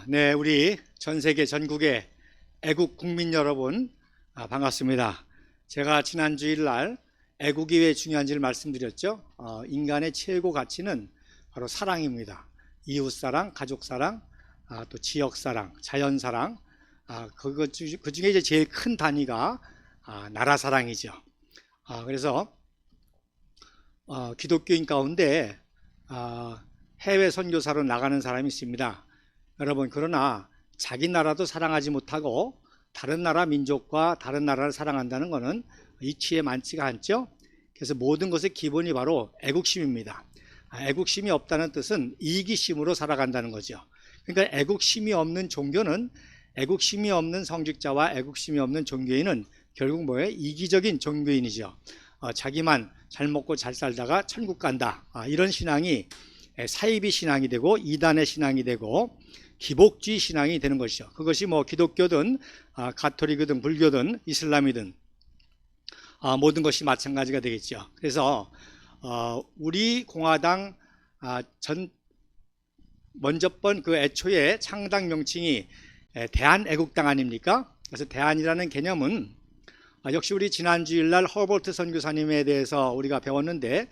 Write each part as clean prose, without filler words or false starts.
네, 우리 전 세계 전국의 애국 국민 여러분, 반갑습니다. 제가 지난 주일날 애국이 왜 중요한지를 말씀드렸죠. 인간의 최고 가치는 바로 사랑입니다. 이웃사랑, 가족사랑, 또 지역사랑, 자연사랑, 그 중에 이제 제일 큰 단위가 나라사랑이죠. 그래서 기독교인 가운데 해외 선교사로 나가는 사람이 있습니다. 여러분, 그러나 자기 나라도 사랑하지 못하고 다른 나라 민족과 다른 나라를 사랑한다는 것은 이치에 많지가 않죠. 그래서 모든 것의 기본이 바로 애국심입니다. 애국심이 없다는 뜻은 이기심으로 살아간다는 거죠. 그러니까 애국심이 없는 종교는, 애국심이 없는 성직자와 애국심이 없는 종교인은 결국 뭐예요? 이기적인 종교인이죠. 자기만 잘 먹고 잘 살다가 천국 간다, 이런 신앙이 사이비 신앙이 되고 이단의 신앙이 되고 기복주의 신앙이 되는 것이죠. 그것이 뭐 기독교든 가톨릭이든 불교든 이슬람이든 모든 것이 마찬가지가 되겠죠. 그래서 우리 공화당 먼저 번 그 애초에 창당 명칭이 대한애국당 아닙니까? 그래서 대한이라는 개념은 역시 우리 지난 주일날 허버트 선교사님에 대해서 우리가 배웠는데,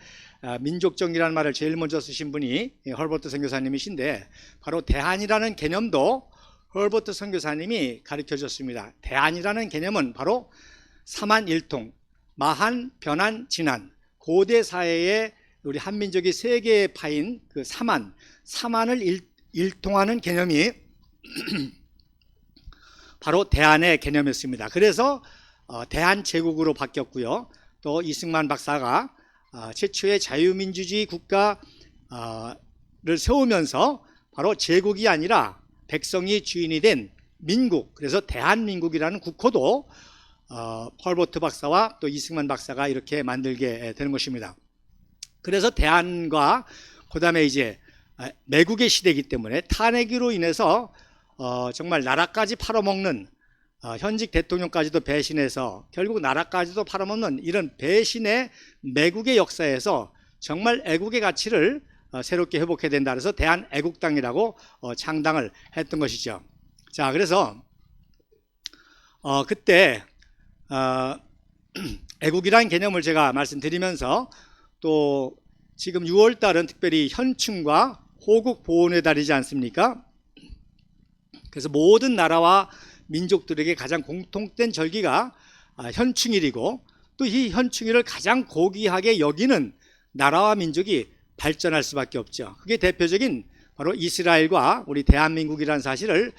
민족정이라는 말을 제일 먼저 쓰신 분이 허버트 선교사님이신데, 바로 대한이라는 개념도 허버트 선교사님이 가르쳐 줬습니다. 대한이라는 개념은 바로 사만일통, 마한, 변한, 진한, 고대 사회에 우리 한민족이 세 개의 파인 그 사만을 일통하는 개념이 바로 대한의 개념이었습니다. 그래서 대한제국으로 바뀌었고요. 또 이승만 박사가 최초의 자유민주주의 국가를 세우면서 바로 제국이 아니라 백성이 주인이 된 민국, 그래서 대한민국이라는 국호도 헐버트 박사와 또 이승만 박사가 이렇게 만들게 되는 것입니다. 그래서 대한과 그 다음에 이제 매국의 시대이기 때문에 탄핵으로 인해서 정말 나라까지 팔아먹는, 현직 대통령까지도 배신해서 결국 나라까지도 팔아먹는 이런 배신의 매국의 역사에서 정말 애국의 가치를 새롭게 회복해야 된다. 그래서 대한애국당이라고 창당을 했던 것이죠. 자, 그래서 그때 애국이라는 개념을 제가 말씀드리면서, 또 지금 6월달은 특별히 현충과 호국 보훈의 달이지 않습니까? 그래서 모든 나라와 민족들에게 가장 공통된 절기가 현충일이고, 또 이 현충일을 가장 고귀하게 여기는 나라와 민족이 발전할 수밖에 없죠. 그게 대표적인 바로 이스라엘과 우리 대한민국이라는 사실을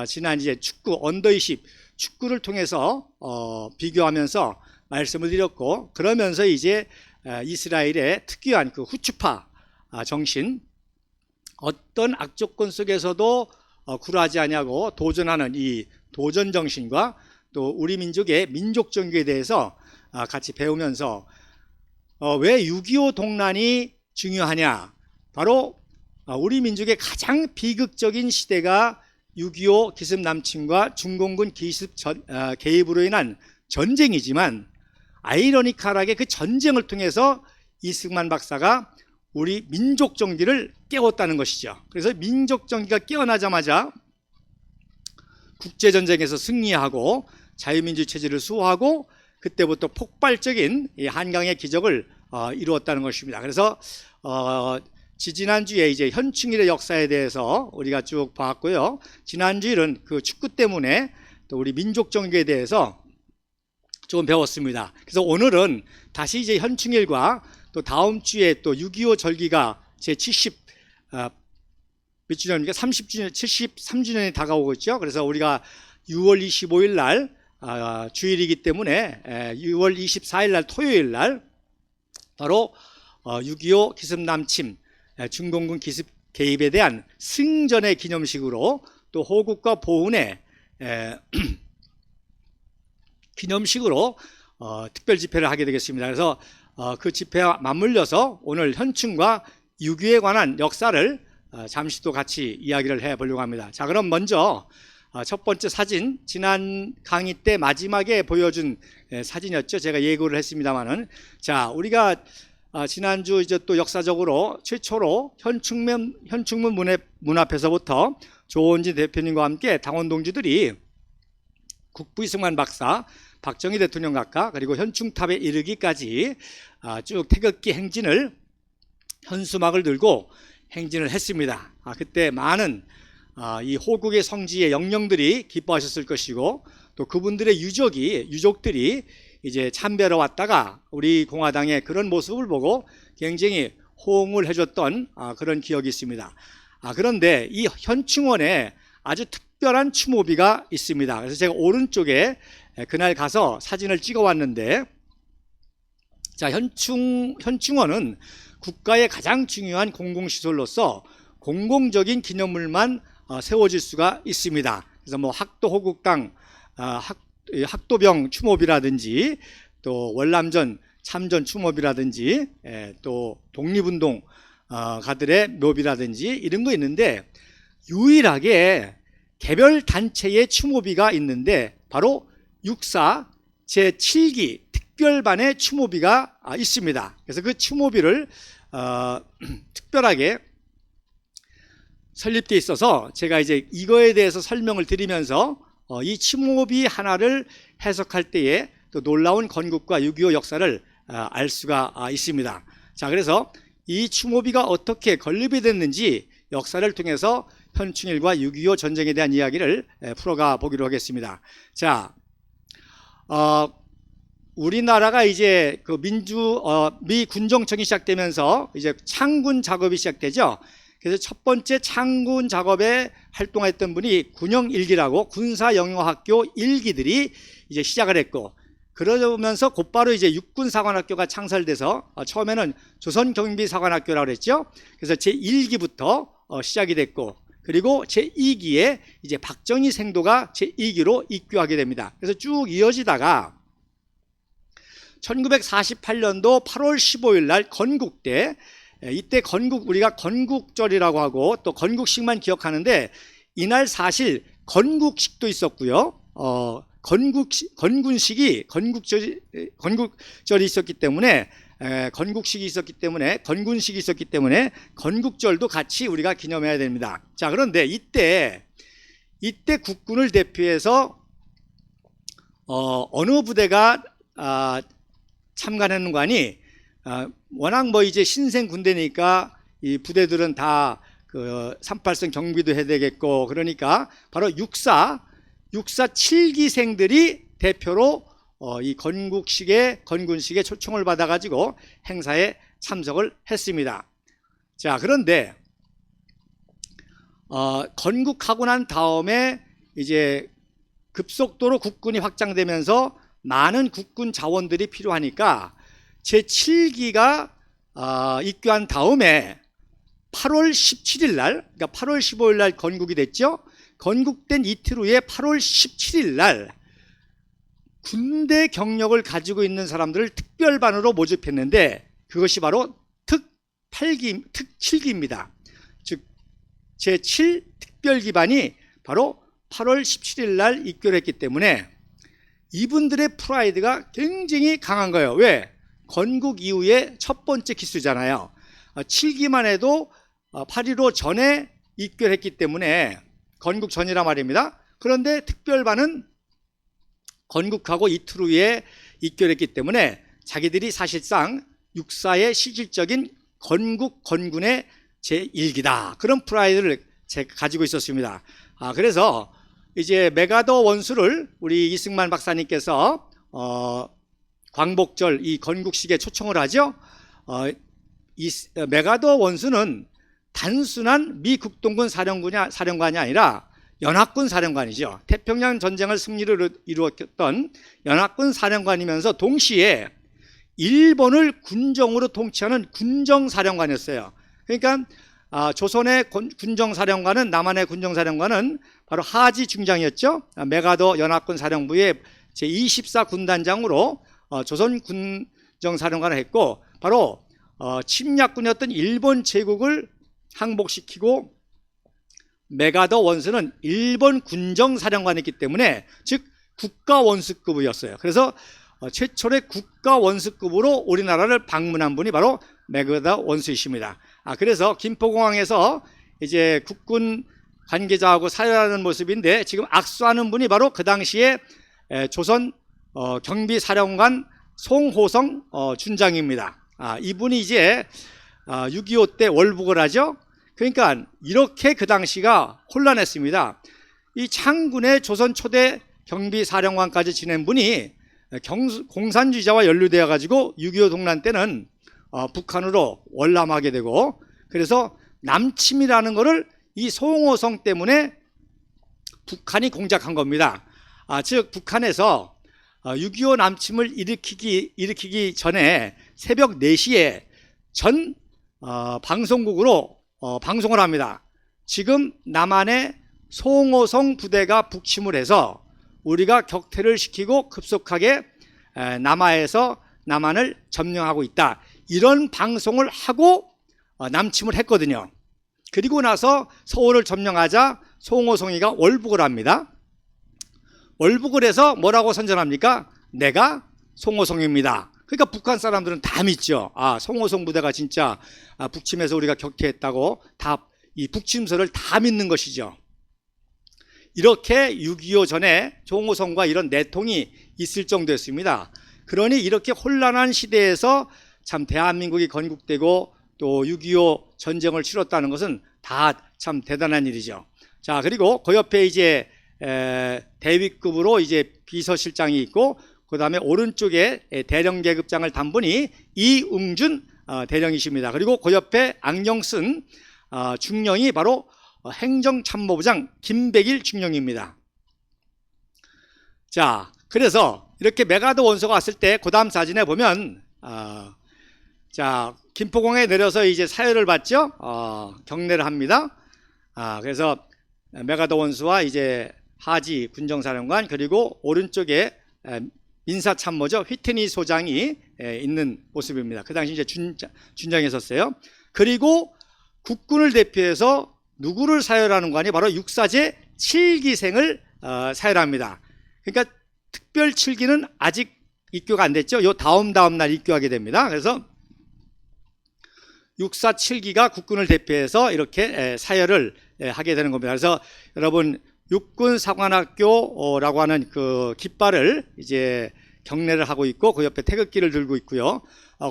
지난 이제 축구 언더20 축구를 통해서 비교하면서 말씀을 드렸고, 그러면서 이제 이스라엘의 특유한 그 후추파 정신, 어떤 악조건 속에서도 굴하지 아니하고 도전하는 이 도전 정신과 또 우리 민족의 민족 정교에 대해서 같이 배우면서, 왜 6.25 동란이 중요하냐? 바로 우리 민족의 가장 비극적인 시대가 6.25 기습 남침과 중공군 기습 개입으로 인한 전쟁이지만, 아이러니컬하게 그 전쟁을 통해서 이승만 박사가 우리 민족 정기를 깨웠다는 것이죠. 그래서 민족 정기가 깨어나자마자 국제전쟁에서 승리하고 자유민주 체제를 수호하고, 그때부터 폭발적인 이 한강의 기적을 이루었다는 것입니다. 그래서 지지난주에 이제 현충일의 역사에 대해서 우리가 쭉 봤고요. 지난주일은 그 축구 때문에 또 우리 민족 정기에 대해서 조금 배웠습니다. 그래서 오늘은 다시 이제 현충일과 또 다음 주에 또 6.25 절기가 제 70, 몇 주년입니까? 30주년, 73주년이 다가오고 있죠. 그래서 우리가 6월 25일 날 주일이기 때문에 6월 24일 날 토요일 날 바로 6.25 기습 남침, 중공군 기습 개입에 대한 승전의 기념식으로, 또 호국과 보훈의 기념식으로 특별 집회를 하게 되겠습니다. 그래서 그 집회와 맞물려서 오늘 현충과 6.25에 관한 역사를 잠시 또 같이 이야기를 해보려고 합니다. 자, 그럼 먼저 첫 번째 사진, 지난 강의 때 마지막에 보여준 사진이었죠. 제가 예고를 했습니다만은, 자, 우리가 지난주 이제 또 역사적으로 최초로 현충문 문 앞에서부터 조원진 대표님과 함께 당원 동지들이 국부 이승만 박사, 박정희 대통령 각하, 그리고 현충탑에 이르기까지 쭉 태극기 행진을 현수막을 들고 행진을 했습니다. 그때 많은 이 호국의 성지의 영령들이 기뻐하셨을 것이고, 또 그분들의 유족들이 이제 참배하러 왔다가 우리 공화당의 그런 모습을 보고 굉장히 호응을 해줬던 그런 기억이 있습니다. 그런데 이 현충원에 아주 특별한 추모비가 있습니다. 그래서 제가 오른쪽에 그날 가서 사진을 찍어 왔는데, 자, 현충원은 국가의 가장 중요한 공공시설로서 공공적인 기념물만 세워질 수가 있습니다. 그래서 뭐 학도 호국당, 학도병 추모비라든지, 또 월남전 참전 추모비라든지, 또 독립운동 가들의 묘비라든지 이런 거 있는데, 유일하게 개별 단체의 추모비가 있는데 바로 육사 제7기 특별반의 추모비가 있습니다. 그래서 그 추모비를 특별하게 설립되어 있어서 제가 이제 이거에 대해서 설명을 드리면서 이 추모비 하나를 해석할 때에 또 놀라운 건국과 6.25 역사를 알 수가 있습니다. 자, 그래서 이 추모비가 어떻게 건립이 됐는지 역사를 통해서 현충일과 6.25 전쟁에 대한 이야기를 풀어가 보기로 하겠습니다. 자, 우리나라가 이제 그 미 군정청이 시작되면서 이제 창군 작업이 시작되죠. 그래서 첫 번째 창군 작업에 활동했던 분이 군영일기라고 군사영어학교 일기들이 이제 시작을 했고, 그러면서 곧바로 이제 육군사관학교가 창설돼서 처음에는 조선경비사관학교라고 그랬죠. 그래서 제1기부터 시작이 됐고, 그리고 제2기에 이제 박정희 생도가 제2기로 입교하게 됩니다. 그래서 쭉 이어지다가 1948년도 8월 15일 날 건국때, 이때 우리가 건국절이라고 하고 또 건국식만 기억하는데, 이날 사실 건국식도 있었고요. 건군식이 건국절이 있었기 때문에, 건국식이 있었기 때문에, 건군식이 있었기 때문에 건국절도 같이 우리가 기념해야 됩니다. 자, 그런데 이때 국군을 대표해서 어느 부대가 참관하는 거 아니, 워낙 뭐 이제 신생 군대니까 이 부대들은 다 그 38선 경비도 해야 되겠고, 그러니까 바로 육사 7기생들이 대표로 이 건군식에 초청을 받아가지고 행사에 참석을 했습니다. 자, 그런데 건국하고 난 다음에 이제 급속도로 국군이 확장되면서 많은 국군 자원들이 필요하니까 제7기가 입교한 다음에 8월 17일 날, 그러니까 8월 15일 날 건국이 됐죠. 건국된 이틀 후에 8월 17일 날 군대 경력을 가지고 있는 사람들을 특별반으로 모집했는데, 그것이 바로 특7기입니다. 즉 제7 특별기반이 바로 8월 17일 날 입교를 했기 때문에 이분들의 프라이드가 굉장히 강한 거예요. 왜? 건국 이후에 첫 번째 기수잖아요. 7기만 해도 8.15 전에 입교를 했기 때문에, 건국 전이라 말입니다. 그런데 특별반은 건국하고 이틀 후에 입교를 했기 때문에 자기들이 사실상 육사의 실질적인 건군의 제1기다, 그런 프라이드를 가지고 있었습니다. 그래서 이제 메가더 원수를 우리 이승만 박사님께서 광복절 이 건국식에 초청을 하죠. 이 메가더 원수는 단순한 미 국동군 사령관이 아니라 연합군 사령관이죠. 태평양 전쟁을 승리를 이루었던 연합군 사령관이면서 동시에 일본을 군정으로 통치하는 군정사령관이었어요. 그러니까 조선의 군정사령관은, 남한의 군정사령관은 바로 하지 중장이었죠. 메가더 연합군 사령부의 제24 군단장으로 조선 군정사령관을 했고, 바로 침략군이었던 일본 제국을 항복시키고, 메가더 원수는 일본 군정사령관이었기 때문에, 즉 국가원수급이었어요. 그래서 최초의 국가원수급으로 우리나라를 방문한 분이 바로 메가더 원수이십니다. 그래서 김포공항에서 이제 국군 관계자하고 사열하는 모습인데 지금 악수하는 분이 바로 그 당시에 조선 경비사령관 송호성 준장입니다. 이분이 이제 6.25 때 월북을 하죠. 그러니까 이렇게 그 당시가 혼란했습니다. 이 창군의 조선 초대 경비사령관까지 지낸 분이 공산주의자와 연루되어 가지고 6.25 동란 때는 북한으로 월남하게 되고, 그래서 남침이라는 것을 이 송호성 때문에 북한이 공작한 겁니다. 즉 북한에서 6.25 남침을 일으키기 전에 새벽 4시에 전 방송국으로 방송을 합니다. 지금 남한의 송호성 부대가 북침을 해서 우리가 격퇴를 시키고 급속하게 남한을 점령하고 있다. 이런 방송을 하고 남침을 했거든요. 그리고 나서 서울을 점령하자 송호성이가 월북을 합니다. 월북을 해서 뭐라고 선전합니까? 내가 송호성입니다. 그러니까 북한 사람들은 다 믿죠. 송호성 부대가 진짜 북침해서 우리가 격퇴했다고 다 이 북침설을 다 믿는 것이죠. 이렇게 6.25 전에 송호성과 이런 내통이 있을 정도였습니다. 그러니 이렇게 혼란한 시대에서 참 대한민국이 건국되고 또 6.25 전쟁을 치렀다는 것은 다 참 대단한 일이죠. 자, 그리고 그 옆에 이제 대위급으로 이제 비서실장이 있고, 그 다음에 오른쪽에 대령계급장을 단 분이 이웅준 대령이십니다. 그리고 그 옆에 안경 쓴 중령이 바로 행정참모부장 김백일 중령입니다. 자, 그래서 이렇게 메가더 원소가 왔을 때 그 다음 사진에 보면 자, 김포공항에 내려서 이제 사열을 받죠. 경례를 합니다. 그래서 메가더 원수와 이제 하지 군정사령관, 그리고 오른쪽에 민사참모죠. 휘트니 소장이 있는 모습입니다. 그 당시 이제 준장에 섰어요. 그리고 국군을 대표해서 누구를 사열하는 거 아니? 바로 육사제 7기생을 사열합니다. 그러니까 특별 7기는 아직 입교가 안 됐죠. 요 다음 날 입교하게 됩니다. 그래서 육사 7기가 국군을 대표해서 이렇게 사열을 하게 되는 겁니다. 그래서 여러분 육군사관학교라고 하는 그 깃발을 이제 경례를 하고 있고, 그 옆에 태극기를 들고 있고요.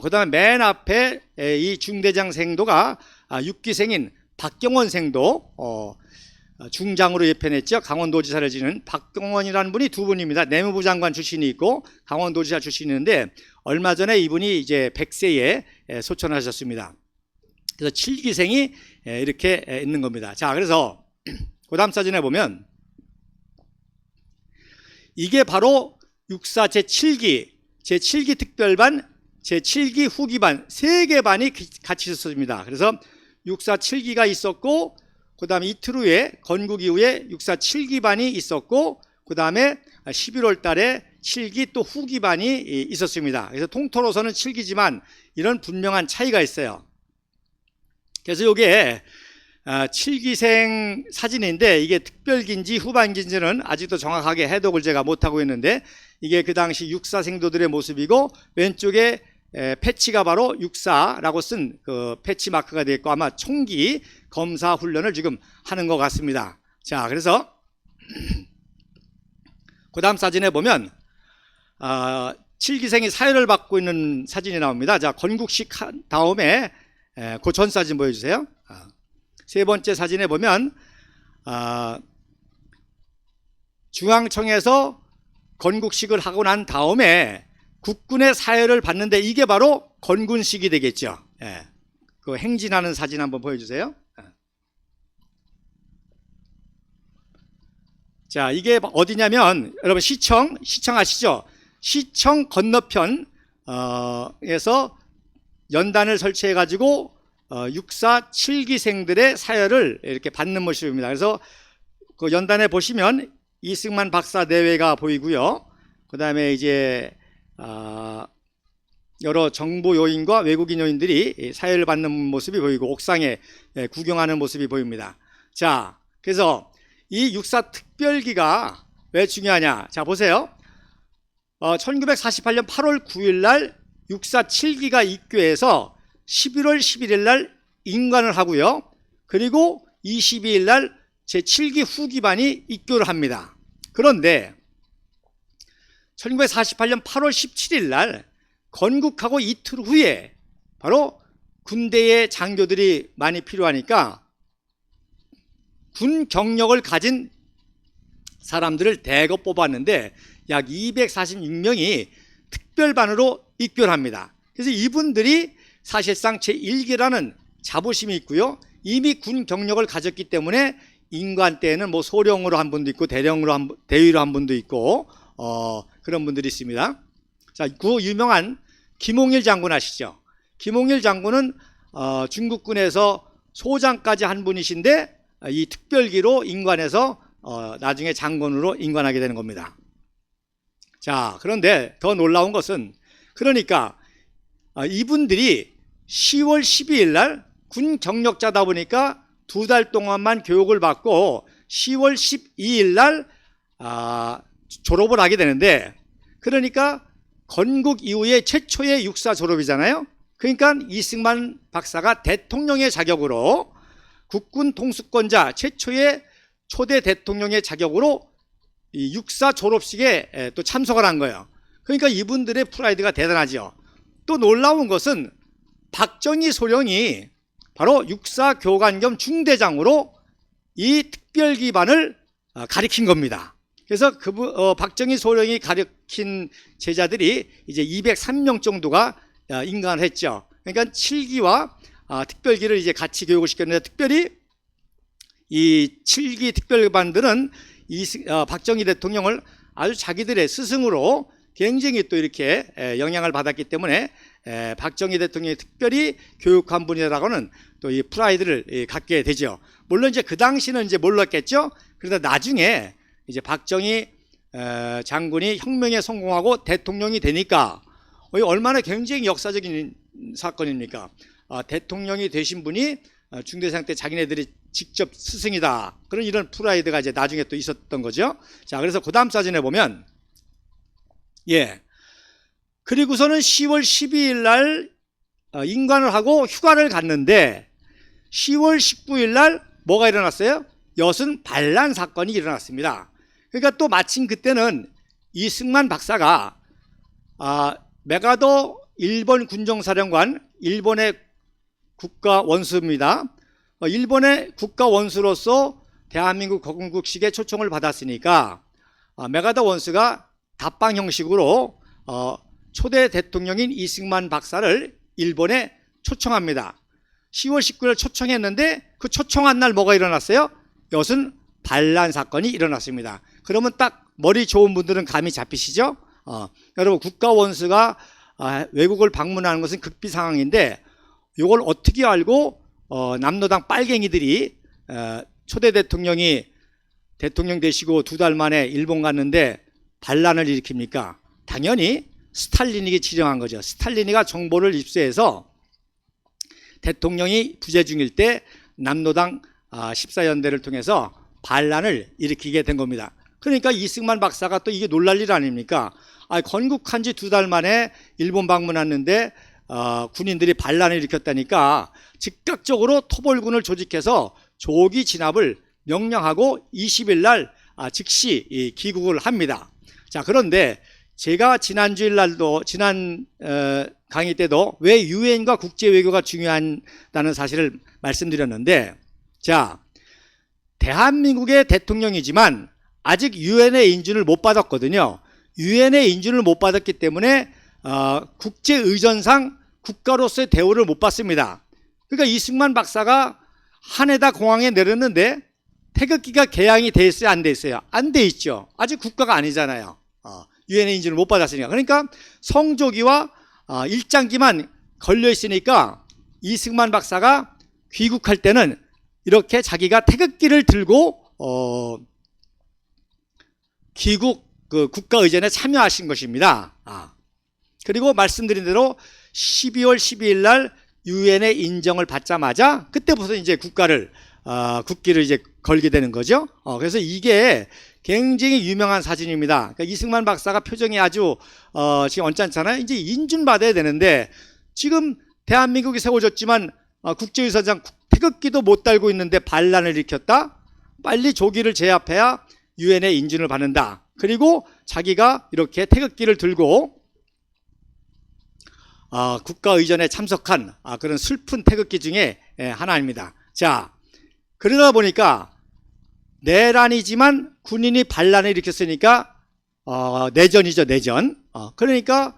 그 다음에 맨 앞에 이 중대장 생도가 6기생인 박경원 생도 중장으로 예편했죠. 강원도지사를 지낸 박경원이라는 분이 두 분입니다. 내무부 장관 출신이 있고 강원도지사 출신인데 얼마 전에 이분이 이제 100세에 소천하셨습니다. 그래서 7기생이 이렇게 있는 겁니다. 자, 그래서 그 다음 사진에 보면 이게 바로 육사 제7기, 제7기 특별반, 제7기 후기반 3개 반이 같이 있었습니다. 그래서 육사 7기가 있었고, 그 다음에 이틀 후에 건국 이후에 육사 7기반이 있었고, 그 다음에 11월 달에 7기 또 후기반이 있었습니다. 그래서 통틀어서는 7기지만 이런 분명한 차이가 있어요. 그래서 이게 7기생 사진인데 이게 특별기인지 후반기인지는 아직도 정확하게 해독을 제가 못하고 있는데, 이게 그 당시 육사 생도들의 모습이고, 왼쪽에 패치가 바로 육사라고 쓴 그 패치 마크가 되어 있고, 아마 총기 검사 훈련을 지금 하는 것 같습니다. 자, 그래서 그 다음 사진에 보면 7기생이 사열을 받고 있는 사진이 나옵니다. 자, 건국식 다음에 그 전 사진 보여주세요. 세 번째 사진에 보면 중앙청에서 건국식을 하고 난 다음에 국군의 사열을 받는데 이게 바로 건군식이 되겠죠. 그 행진하는 사진 한번 보여주세요. 자, 이게 어디냐면 여러분 시청 아시죠? 시청 건너편 에서 연단을 설치해 가지고 육사 7기생들의 사열을 이렇게 받는 모습입니다. 그래서 그 연단에 보시면 이승만 박사 내외가 보이고요. 그 다음에 이제 여러 정보 요인과 외국인 요인들이 사열을 받는 모습이 보이고, 옥상에 구경하는 모습이 보입니다. 자, 그래서 이 육사 특별기가 왜 중요하냐? 자, 보세요. 1948년 8월 9일 날 육사 7기가 입교해서 11월 11일 날 임관을 하고요. 그리고 22일 날 제7기 후기반이 입교를 합니다. 그런데 1948년 8월 17일 날 건국하고 이틀 후에 바로 군대의 장교들이 많이 필요하니까 군 경력을 가진 사람들을 대거 뽑았는데 약 246명이 특별반으로 입교를 합니다. 그래서 이분들이 사실상 제1기라는 자부심이 있고요. 이미 군 경력을 가졌기 때문에 임관 때에는 뭐 소령으로 한 분도 있고 대위로 한 분도 있고 그런 분들이 있습니다. 자, 그 유명한 김홍일 장군 아시죠? 김홍일 장군은 중국군에서 소장까지 한 분이신데 이 특별기로 임관해서 나중에 장군으로 임관하게 되는 겁니다. 자, 그런데 더 놀라운 것은 그러니까 이분들이 10월 12일 날 군 경력자다 보니까 2달 동안만 교육을 받고 10월 12일 날 졸업을 하게 되는데 그러니까 건국 이후에 최초의 육사 졸업이잖아요. 그러니까 이승만 박사가 대통령의 자격으로 국군 통수권자 최초의 초대 대통령의 자격으로 이 육사 졸업식에 또 참석을 한 거예요. 그러니까 이분들의 프라이드가 대단하죠. 또 놀라운 것은 박정희 소령이 바로 육사 교관 겸 중대장으로 이 특별기반을 가리킨 겁니다. 그래서 박정희 소령이 가르친 제자들이 이제 203명 정도가 임관을 했죠. 그러니까 7기와 특별기를 이제 같이 교육을 시켰는데 특별히 이 7기 특별반들은 박정희 대통령을 아주 자기들의 스승으로 굉장히 또 이렇게 영향을 받았기 때문에 박정희 대통령이 특별히 교육한 분이라고는 또 이 프라이드를 갖게 되죠. 물론 이제 그 당시는 이제 몰랐겠죠. 그러다 나중에 이제 박정희 장군이 혁명에 성공하고 대통령이 되니까 얼마나 굉장히 역사적인 사건입니까? 대통령이 되신 분이 중대장 때 자기네들이 직접 스승이다. 그런 이런 프라이드가 이제 나중에 또 있었던 거죠. 자, 그래서 그 다음 사진에 보면 그리고서는 10월 12일 날 임관을 하고 휴가를 갔는데 10월 19일 날 뭐가 일어났어요? 여순 반란 사건이 일어났습니다. 그러니까 또 마침 그때는 이승만 박사가 메가더 일본 군정사령관, 일본의 국가 원수입니다. 일본의 국가 원수로서 대한민국 건국식에 초청을 받았으니까 메가더 원수가 답방 형식으로 초대 대통령인 이승만 박사를 일본에 초청합니다. 10월 19일 초청했는데 그 초청한 날 뭐가 일어났어요? 여순 반란 사건이 일어났습니다. 그러면 딱 머리 좋은 분들은 감이 잡히시죠? 여러분 국가 원수가 외국을 방문하는 것은 극비 상황인데 이걸 어떻게 알고 남로당 빨갱이들이 초대 대통령이 대통령 되시고 2달 만에 일본 갔는데 반란을 일으킵니까? 당연히 스탈린이 지령한 거죠. 스탈린이가 정보를 입수해서 대통령이 부재 중일 때 남로당 14연대를 통해서 반란을 일으키게 된 겁니다. 그러니까 이승만 박사가 또 이게 놀랄 일 아닙니까? 건국한 지 2달 만에 일본 방문했는데 군인들이 반란을 일으켰다니까 즉각적으로 토벌군을 조직해서 조기 진압을 명령하고 20일 날 즉시 귀국을 합니다. 자, 그런데 제가 지난 강의 때도 왜 유엔과 국제외교가 중요하다는 사실을 말씀드렸는데, 자, 대한민국의 대통령이지만 아직 유엔의 인준을 못 받았거든요. 유엔의 인준을 못 받았기 때문에 국제의전상 국가로서의 대우를 못 받습니다. 그러니까 이승만 박사가 하네다 공항에 내렸는데 태극기가 개양이 돼 있어요, 안 돼 있어요? 안 돼 있죠. 아직 국가가 아니잖아요. 유엔의 인준을 못 받았으니까. 그러니까 성조기와 일장기만 걸려 있으니까 이승만 박사가 귀국할 때는 이렇게 자기가 태극기를 들고 귀국 국가의전에 참여하신 것입니다. 그리고 말씀드린 대로 12월 12일 날 유엔의 인정을 받자마자 그때부터 이제 국기를 이제 걸게 되는 거죠. 그래서 이게 굉장히 유명한 사진입니다. 그러니까 이승만 박사가 표정이 아주 지금 언짢잖아요. 이제 인준 받아야 되는데 지금 대한민국이 세워졌지만 국제유사장 태극기도 못 달고 있는데 반란을 일으켰다. 빨리 조기를 제압해야 유엔의 인준을 받는다. 그리고 자기가 이렇게 태극기를 들고 국가의전에 참석한 그런 슬픈 태극기 중에 하나입니다. 자, 그러다 보니까 내란이지만 군인이 반란을 일으켰으니까 내전이죠, 내전. 그러니까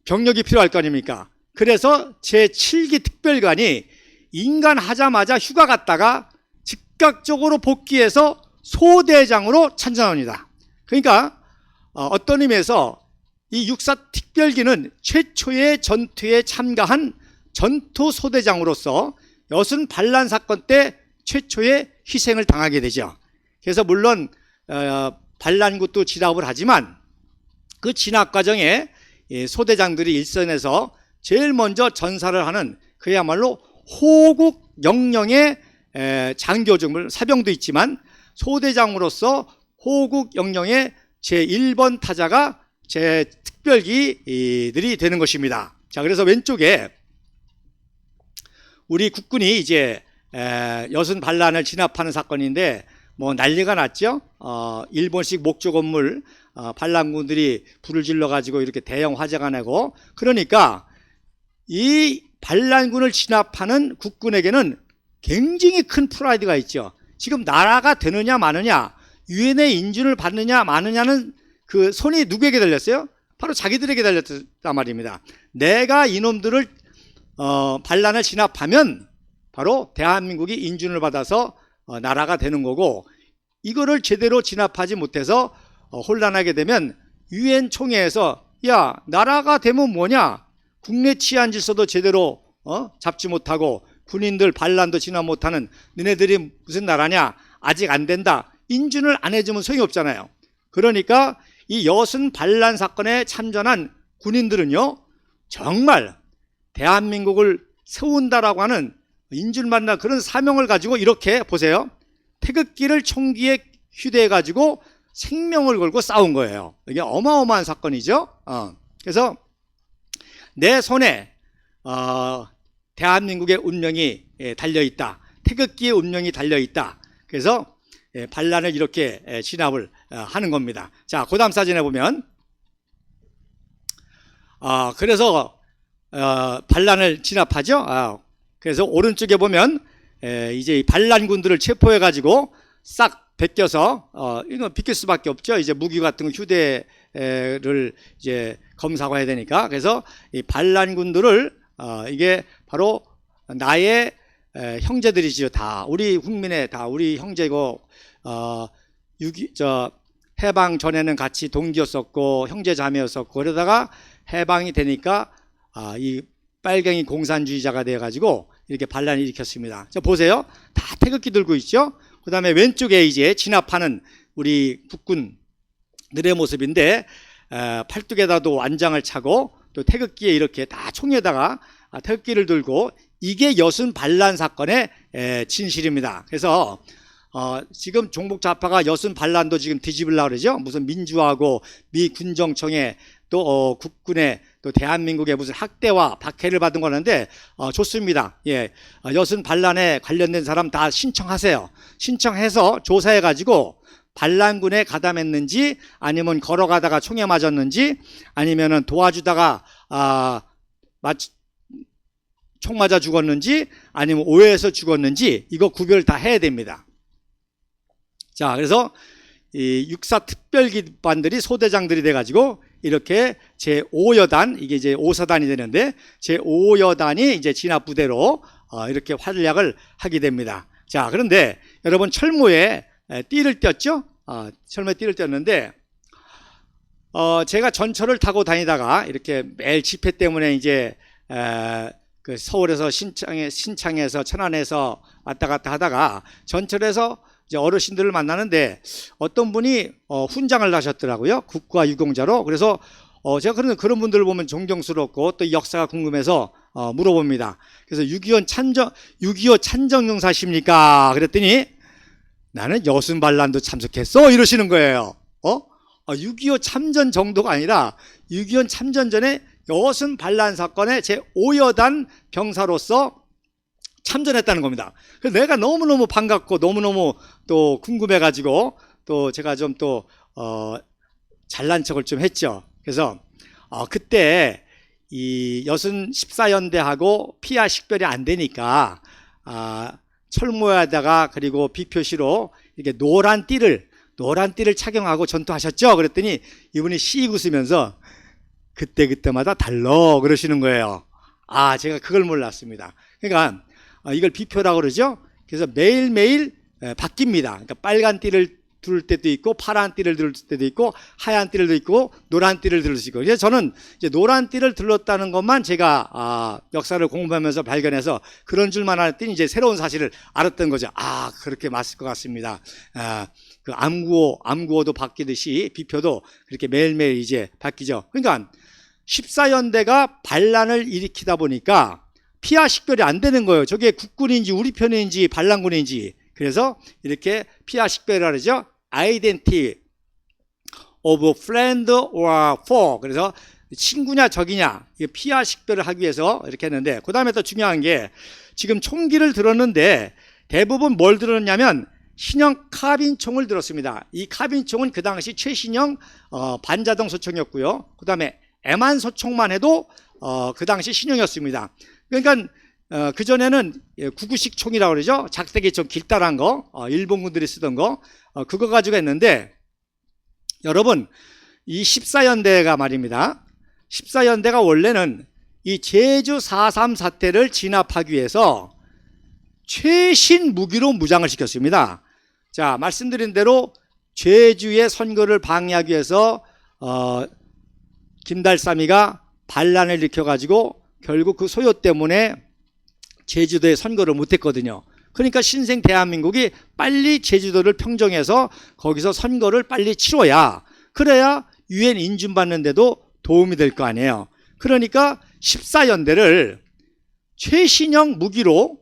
병력이 필요할 거 아닙니까? 그래서 제7기 특별관이 인간하자마자 휴가 갔다가 즉각적으로 복귀해서 소대장으로 찬전합니다. 그러니까 어떤 의미에서 이 육사 특별기는 최초의 전투에 참가한 전투 소대장으로서 여순 반란 사건 때 최초의 희생을 당하게 되죠. 그래서 물론 반란군도 진압을 하지만 그 진압 과정에 소대장들이 일선에서 제일 먼저 전사를 하는 그야말로 호국 영령의 장교중을 사병도 있지만 소대장으로서 호국 영령의 제1번 타자가 제 특별기들이 되는 것입니다. 자, 그래서 왼쪽에 우리 국군이 이제 여순 반란을 진압하는 사건인데 뭐 난리가 났죠. 일본식 목조 건물 반란군들이 불을 질러 가지고 이렇게 대형 화재가 나고, 그러니까 이 반란군을 진압하는 국군에게는 굉장히 큰 프라이드가 있죠. 지금 나라가 되느냐 마느냐, 유엔의 인준을 받느냐 마느냐는 그 손이 누구에게 달렸어요? 바로 자기들에게 달렸단 말입니다. 내가 이놈들을 반란을 진압하면 바로 대한민국이 인준을 받아서 나라가 되는 거고, 이거를 제대로 진압하지 못해서 혼란하게 되면 유엔 총회에서 야, 나라가 되면 뭐냐, 국내 치안 질서도 제대로 잡지 못하고 군인들 반란도 진압 못하는 너네들이 무슨 나라냐, 아직 안 된다, 인준을 안 해주면 소용이 없잖아요. 그러니까 이 여순 반란 사건에 참전한 군인들은요, 정말 대한민국을 세운다라고 하는 인준받는 그런 사명을 가지고 이렇게 보세요. 태극기를 총기에 휴대해 가지고 생명을 걸고 싸운 거예요. 이게 어마어마한 사건이죠. 그래서 내 손에 대한민국의 운명이 달려있다. 태극기의 운명이 달려있다. 그래서 반란을 이렇게 진압을 하는 겁니다. 자, 그 다음 사진에 보면 그래서 반란을 진압하죠. 그래서 오른쪽에 보면 이제 이 반란군들을 체포해 가지고 싹 벗겨서 이거 비킬 수밖에 없죠. 이제 무기 같은 거 휴대를 이제 검사해야 되니까. 그래서 이 반란군들을 이게 바로 나의 형제들이지요. 다 우리 국민의 다 우리 형제고, 해방 전에는 같이 동기였었고 형제 자매였었고, 그러다가 해방이 되니까 이 빨갱이 공산주의자가 되어 가지고 이렇게 반란을 일으켰습니다. 자, 보세요. 다 태극기 들고 있죠. 그 다음에 왼쪽에 이제 진압하는 우리 국군들의 모습인데, 팔뚝에다도 완장을 차고 또 태극기에 이렇게 다 총에다가 태극기를 들고, 이게 여순 반란 사건의 진실입니다. 그래서 지금 종북 좌파가 여순 반란도 지금 뒤집으려고 그러죠. 무슨 민주하고 미 군정청에 또 국군의 또 대한민국의 무슨 학대와 박해를 받은 거는데 좋습니다. 예, 여순 반란에 관련된 사람 다 신청하세요. 신청해서 조사해 가지고 반란군에 가담했는지, 아니면 걸어가다가 총에 맞았는지, 아니면은 도와주다가 총 맞아 죽었는지, 아니면 오해해서 죽었는지, 이거 구별 다 해야 됩니다. 자, 그래서 이 육사 특별기반들이 소대장들이 돼가지고 이렇게 제5여단, 이게 이제 5사단이 되는데 제5여단이 이제 진압부대로 이렇게 활약을 하게 됩니다. 자, 그런데 여러분 철모에 띠를 띄었죠? 철모에 띠를 띄었는데 제가 전철을 타고 다니다가 이렇게 매일 집회 때문에 이제 그 서울에서 신창에서 천안에서 왔다 갔다 하다가 전철에서 이제 어르신들을 만나는데 어떤 분이 훈장을 하셨더라고요. 국가 유공자로. 그래서 제가 그런 분들을 보면 존경스럽고 또 역사가 궁금해서 물어봅니다. 그래서 6.25 찬정용사십니까? 그랬더니 나는 여순 반란도 참석했어, 이러시는 거예요. 6.25 참전 정도가 아니라 6.25 참전 전에 여순 반란 사건에 제5여단 병사로서 참전했다는 겁니다. 그래서 내가 너무너무 반갑고 너무너무 또 궁금해가지고 또 제가 좀 또 잘난 척을 좀 했죠. 그래서 그때 이 여순 14연대하고 피하 식별이 안 되니까 철모에다가 그리고 비표시로 이렇게 노란 띠를 착용하고 전투하셨죠? 그랬더니 이분이 씩 웃으면서 그때마다 달러 그러시는 거예요. 제가 그걸 몰랐습니다. 그러니까 이걸 비표라고 그러죠. 그래서 매일매일 바뀝니다. 그러니까 빨간 띠를 둘 때도 있고 파란 띠를 둘 때도 있고 하얀 띠를 있고 노란 띠를 둘 수 있고. 그래서 저는 이제 노란 띠를 둘렀다는 것만 제가 역사를 공부하면서 발견해서 그런 줄만 알았더니 이제 새로운 사실을 알았던 거죠. 그렇게 맞을 것 같습니다. 그 암구호도 바뀌듯이 비표도 그렇게 매일매일 이제 바뀌죠. 그러니까 14연대가 반란을 일으키다 보니까 피하 식별이 안 되는 거예요. 저게 국군인지 우리 편인지 반란군인지. 그래서 이렇게 피하 식별을 하죠. Identity of friend or foe. 그래서 친구냐 적이냐 피하 식별을 하기 위해서 이렇게 했는데, 그 다음에 또 중요한 게 지금 총기를 들었는데 대부분 뭘 들었냐면 신형 카빈총을 들었습니다. 이 카빈총은 그 당시 최신형 반자동 소총이었고요. 그 다음에 애만 소총만 해도 그 당시 신형이었습니다. 그러니까 그전에는 구구식 총이라고 그러죠. 작대기 좀 길다란 거, 일본군들이 쓰던 거, 그거 가지고 했는데, 여러분 이 14연대가 말입니다. 14연대가 원래는 이 제주 4.3 사태를 진압하기 위해서 최신 무기로 무장을 시켰습니다. 자, 말씀드린 대로 제주의 선거를 방해하기 위해서 김달삼이가 반란을 일으켜가지고 결국 그 소요 때문에 제주도에 선거를 못했거든요. 그러니까 신생 대한민국이 빨리 제주도를 평정해서 거기서 선거를 빨리 치러야, 그래야 유엔 인준받는 데도 도움이 될 거 아니에요. 그러니까 14연대를 최신형 무기로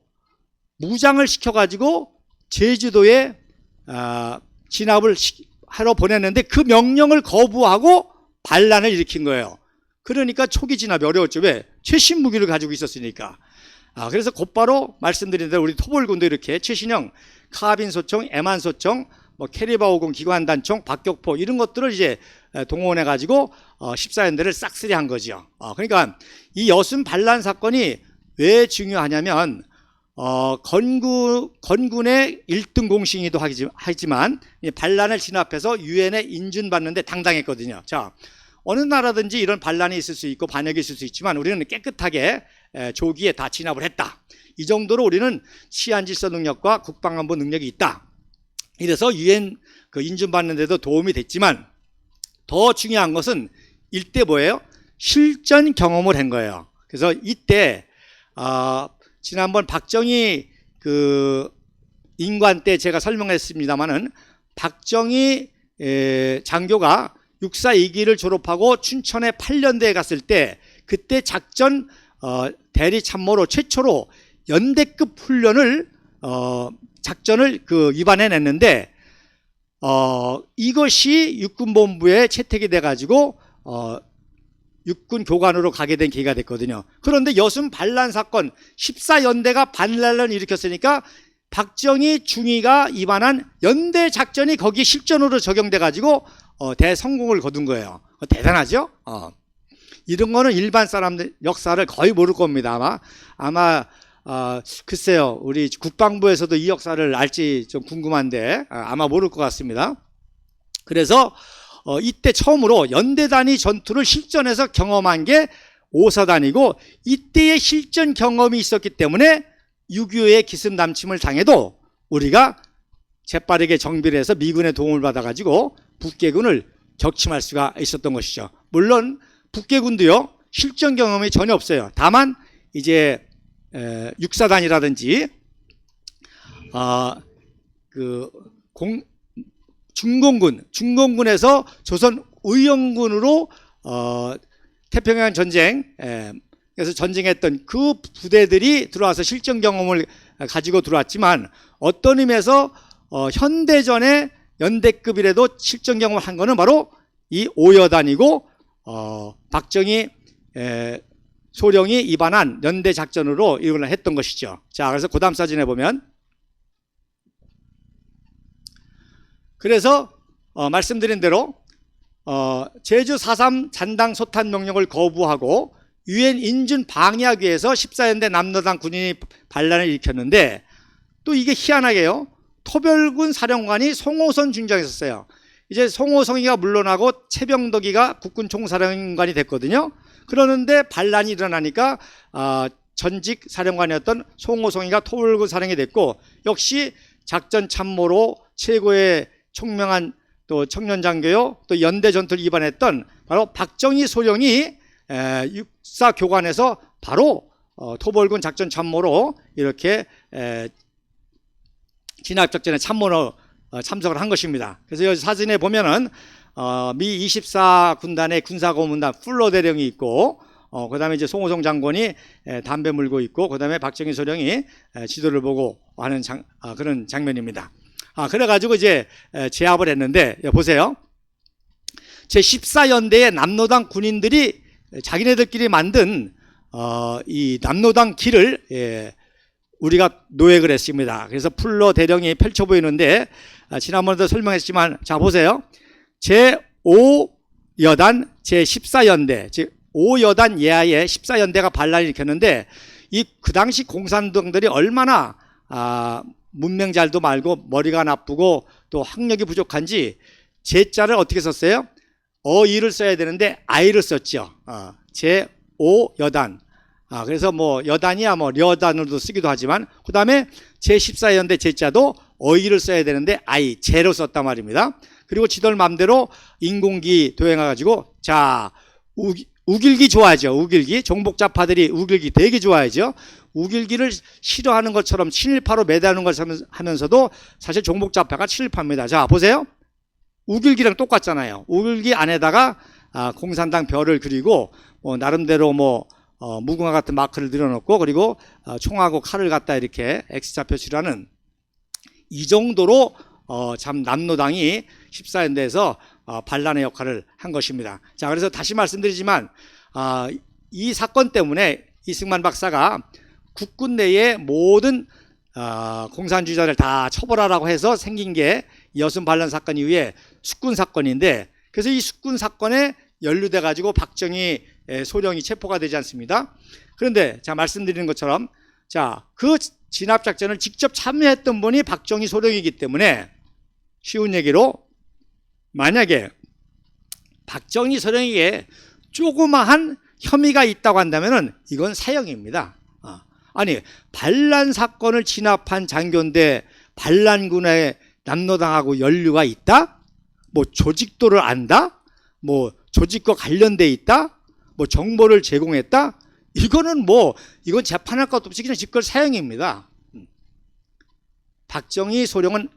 무장을 시켜가지고 제주도에 진압을 하러 보냈는데 그 명령을 거부하고 반란을 일으킨 거예요. 그러니까 초기 진압이 어려웠죠. 왜? 최신 무기를 가지고 있었으니까. 그래서 곧바로 말씀드린 대로 우리 토벌군도 이렇게 최신형 카빈 소총, 애만 소총, 캐리바 50 기관단총, 박격포 이런 것들을 이제 동원해 가지고 14연대를 싹쓸이 한 거죠. 그러니까 이 여순 반란 사건이 왜 중요하냐면 건군의 1등 공신이기도 하지만 반란을 진압해서 유엔에 인준받는데 당당했거든요. 자, 어느 나라든지 이런 반란이 있을 수 있고 반역이 있을 수 있지만 우리는 깨끗하게 조기에 다 진압을 했다. 이 정도로 우리는 치안질서 능력과 국방안보 능력이 있다. 이래서 유엔 인준받는 데도 도움이 됐지만 더 중요한 것은 이때 뭐예요? 실전 경험을 한 거예요. 그래서 이때 지난번 박정희 인관 때 제가 설명했습니다마는 박정희 장교가 육사 2기를 졸업하고 춘천에 8년대에 갔을 때 그때 작전 대리 참모로 최초로 연대급 훈련을 작전을 위반해냈는데 이것이 육군본부에 채택이 돼가지고 육군 교관으로 가게 된 계기가 됐거든요. 그런데 여순 반란 사건 14연대가 반란을 일으켰으니까 박정희 중위가 위반한 연대 작전이 거기 실전으로 적용돼 가지고 대성공을 거둔 거예요. 대단하죠? 이런 거는 일반 사람들 역사를 거의 모를 겁니다. 아마 글쎄요, 우리 국방부에서도 이 역사를 알지 좀 궁금한데 아마 모를 것 같습니다. 그래서 이때 처음으로 연대 단위 전투를 실전에서 경험한 게 5사단이고 이때의 실전 경험이 있었기 때문에 6.25의 기습 남침을 당해도 우리가 재빠르게 정비를 해서 미군의 도움을 받아가지고 북계군을 격침할 수가 있었던 것이죠. 물론 북계군도요 실전 경험이 전혀 없어요. 다만 이제 6사단이라든지 중공군에서 조선 의영군으로 태평양 전쟁에서 전쟁했던 그 부대들이 들어와서 실전 경험을 가지고 들어왔지만 어떤 의미에서 현대전의 연대급이라도 실전 경험을 한 거는 바로 이 5여단이고 박정희 소령이 입안한 연대 작전으로 이걸 했던 것이죠. 자, 그래서 그 다음 사진에 보면, 그래서 말씀드린 대로 제주 4.3 잔당 소탄 명령을 거부하고 유엔 인준 방해하기 위해서 14연대 남로당 군인이 반란을 일으켰는데, 또 이게 희한하게요, 토별군 사령관이 송호선 중장이 있었어요. 이제 송호성이가 물러나고 최병덕이가 국군 총사령관이 됐거든요. 그러는데 반란이 일어나니까 전직 사령관이었던 송호성이가 토별군 사령이 됐고, 역시 작전 참모로 최고의 총명한 또 청년 장교요, 또 연대 전투를 위반했던 바로 박정희 소령이 육사 교관에서 바로 토벌군 작전 참모로 이렇게 진압작전에 참모로 참석을 한 것입니다. 그래서 여기 사진에 보면은 미 24군단의 군사고문단 풀로 대령이 있고, 그 다음에 이제 송호성 장군이 담배 물고 있고, 그 다음에 박정희 소령이 지도를 보고 하는 그런 장면입니다. 그래가지고 이제 제압을 했는데, 보세요. 제14연대의 남로당 군인들이 자기네들끼리 만든 이 남로당 길을 우리가 노획을 했습니다. 그래서 풀로 대령이 펼쳐 보이는데, 지난번에도 설명했지만, 자 보세요. 제5여단 제14연대, 즉 5여단 예하에 14연대가 반란을 일으켰는데, 그 당시 공산당들이 얼마나 문명 잘도 말고 머리가 나쁘고 또 학력이 부족한지 제자를 어떻게 썼어요? 어이를 써야 되는데 아이를 썼죠. 제5여단. 그래서 뭐 여단이야 뭐 려단으로도 쓰기도 하지만, 그 다음에 제14연대 제자도 어이를 써야 되는데 아이, 제로 썼단 말입니다. 그리고 지들 맘대로 인공기 도행해가지고, 자, 우길기 좋아하죠. 우길기. 종북자파들이 우길기 되게 좋아하죠. 우길기를 싫어하는 것처럼 친일파로 매다는 것을 하면서도 사실 종북자파가 친일파입니다. 자, 보세요. 우길기랑 똑같잖아요. 우길기 안에다가 공산당 별을 그리고 나름대로 무궁화 같은 마크를 늘어놓고, 그리고 총하고 칼을 갖다 이렇게 X자 표시라는, 이 정도로 참 남로당이 14연대에서 반란의 역할을 한 것입니다. 자, 그래서 다시 말씀드리지만 이 사건 때문에 이승만 박사가 국군 내의 모든 공산주의자를 다 처벌하라고 해서 생긴 게 여순 반란 사건 이후에 숙군 사건인데, 그래서 이 숙군 사건에 연루돼 가지고 박정희 소령이 체포가 되지 않습니다. 그런데 자, 말씀드리는 것처럼, 자, 그 진압작전을 직접 참여했던 분이 박정희 소령이기 때문에, 쉬운 얘기로 만약에 박정희 소령에게 조그마한 혐의가 있다고 한다면은 이건 사형입니다. 아니, 반란 사건을 진압한 장교인데 반란군의 남로당하고 연루가 있다? 뭐 조직도를 안다? 뭐 조직과 관련돼 있다? 뭐 정보를 제공했다? 이거는 이건 재판할 것도 없이 그냥 직권 사형입니다. 박정희 소령은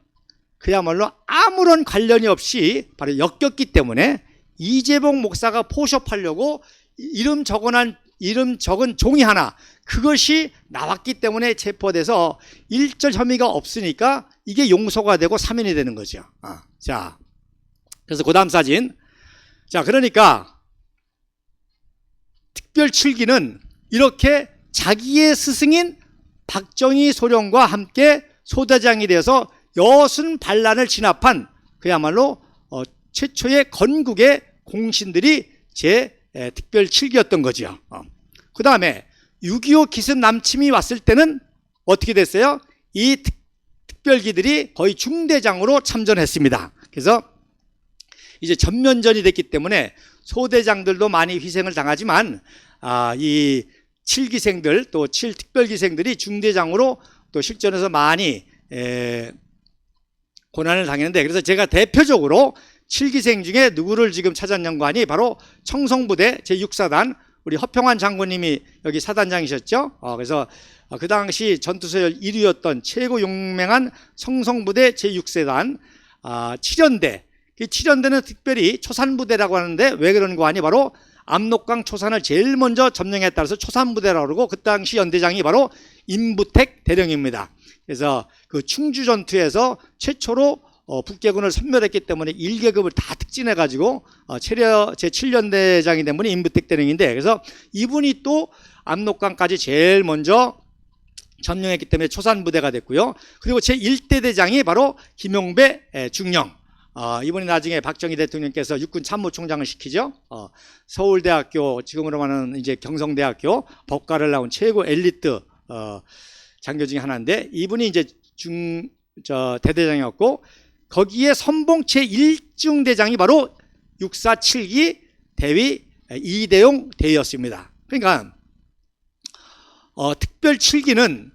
그야말로 아무런 관련이 없이 바로 엮였기 때문에 이재봉 목사가 포섭하려고 이름 적은 종이 하나, 그것이 나왔기 때문에 체포돼서 일절 혐의가 없으니까 이게 용서가 되고 사면이 되는 거죠. 자, 그래서 그 다음 사진. 자, 그러니까 특별 7기는 이렇게 자기의 스승인 박정희 소령과 함께 소대장이 되어서 여순 반란을 진압한 그야말로 최초의 건국의 공신들이 특별 7기였던 거죠. 그 다음에 6.25 기습 남침이 왔을 때는 어떻게 됐어요? 이 특별기들이 거의 중대장으로 참전했습니다. 그래서 이제 전면전이 됐기 때문에 소대장들도 많이 희생을 당하지만 이 7기생들 또 7특별기생들이 중대장으로 또 실전에서 많이 고난을 당했는데, 그래서 제가 대표적으로 7기생 중에 누구를 지금 찾았냐고 하니 바로 청성부대 제6사단 우리 허평환 장군님이 여기 사단장이셨죠. 그래서 그 당시 전투서열 1위였던 최고 용맹한 청성부대 제6세단 7연대. 이 7연대는 특별히 초산부대라고 하는데, 왜 그런가 하니 바로 압록강 초산을 제일 먼저 점령에 따라서 초산부대라고 그러고, 그 당시 연대장이 바로 임부택 대령입니다. 그래서 그 충주 전투에서 최초로 북계군을 섬멸했기 때문에 1계급을 다 특진해가지고 체려 제7연대장이 된 분이 임부택대령인데, 그래서 이분이 또 압록강까지 제일 먼저 점령했기 때문에 초산부대가 됐고요. 그리고 제1대 대장이 바로 김용배 중령. 이분이 나중에 박정희 대통령께서 육군 참모총장을 시키죠. 서울대학교, 지금으로 말하는 이제 경성대학교 법과를 나온 최고 엘리트 장교 중에 하나인데, 이분이 이제 대대장이었고, 거기에 선봉체 1중 대장이 바로 647기 대위 이대용 대위였습니다. 그러니까 특별 7기는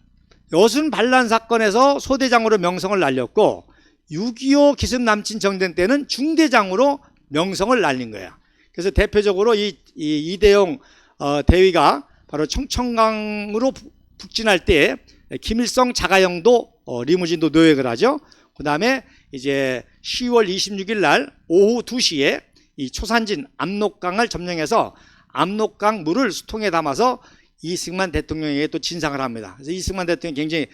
여순 반란 사건에서 소대장으로 명성을 날렸고, 6.25 기습 남친 정전 때는 중대장으로 명성을 날린 거예요. 그래서 대표적으로 이 이대용 대위가 바로 청천강으로 북진할 때 김일성 자가용도 리무진도 노획을 하죠. 그 다음에 이제 10월 26일 날 오후 2시에 이 초산진 압록강을 점령해서 압록강 물을 수통에 담아서 이승만 대통령에게 또 진상을 합니다. 그래서 이승만 대통령이 굉장히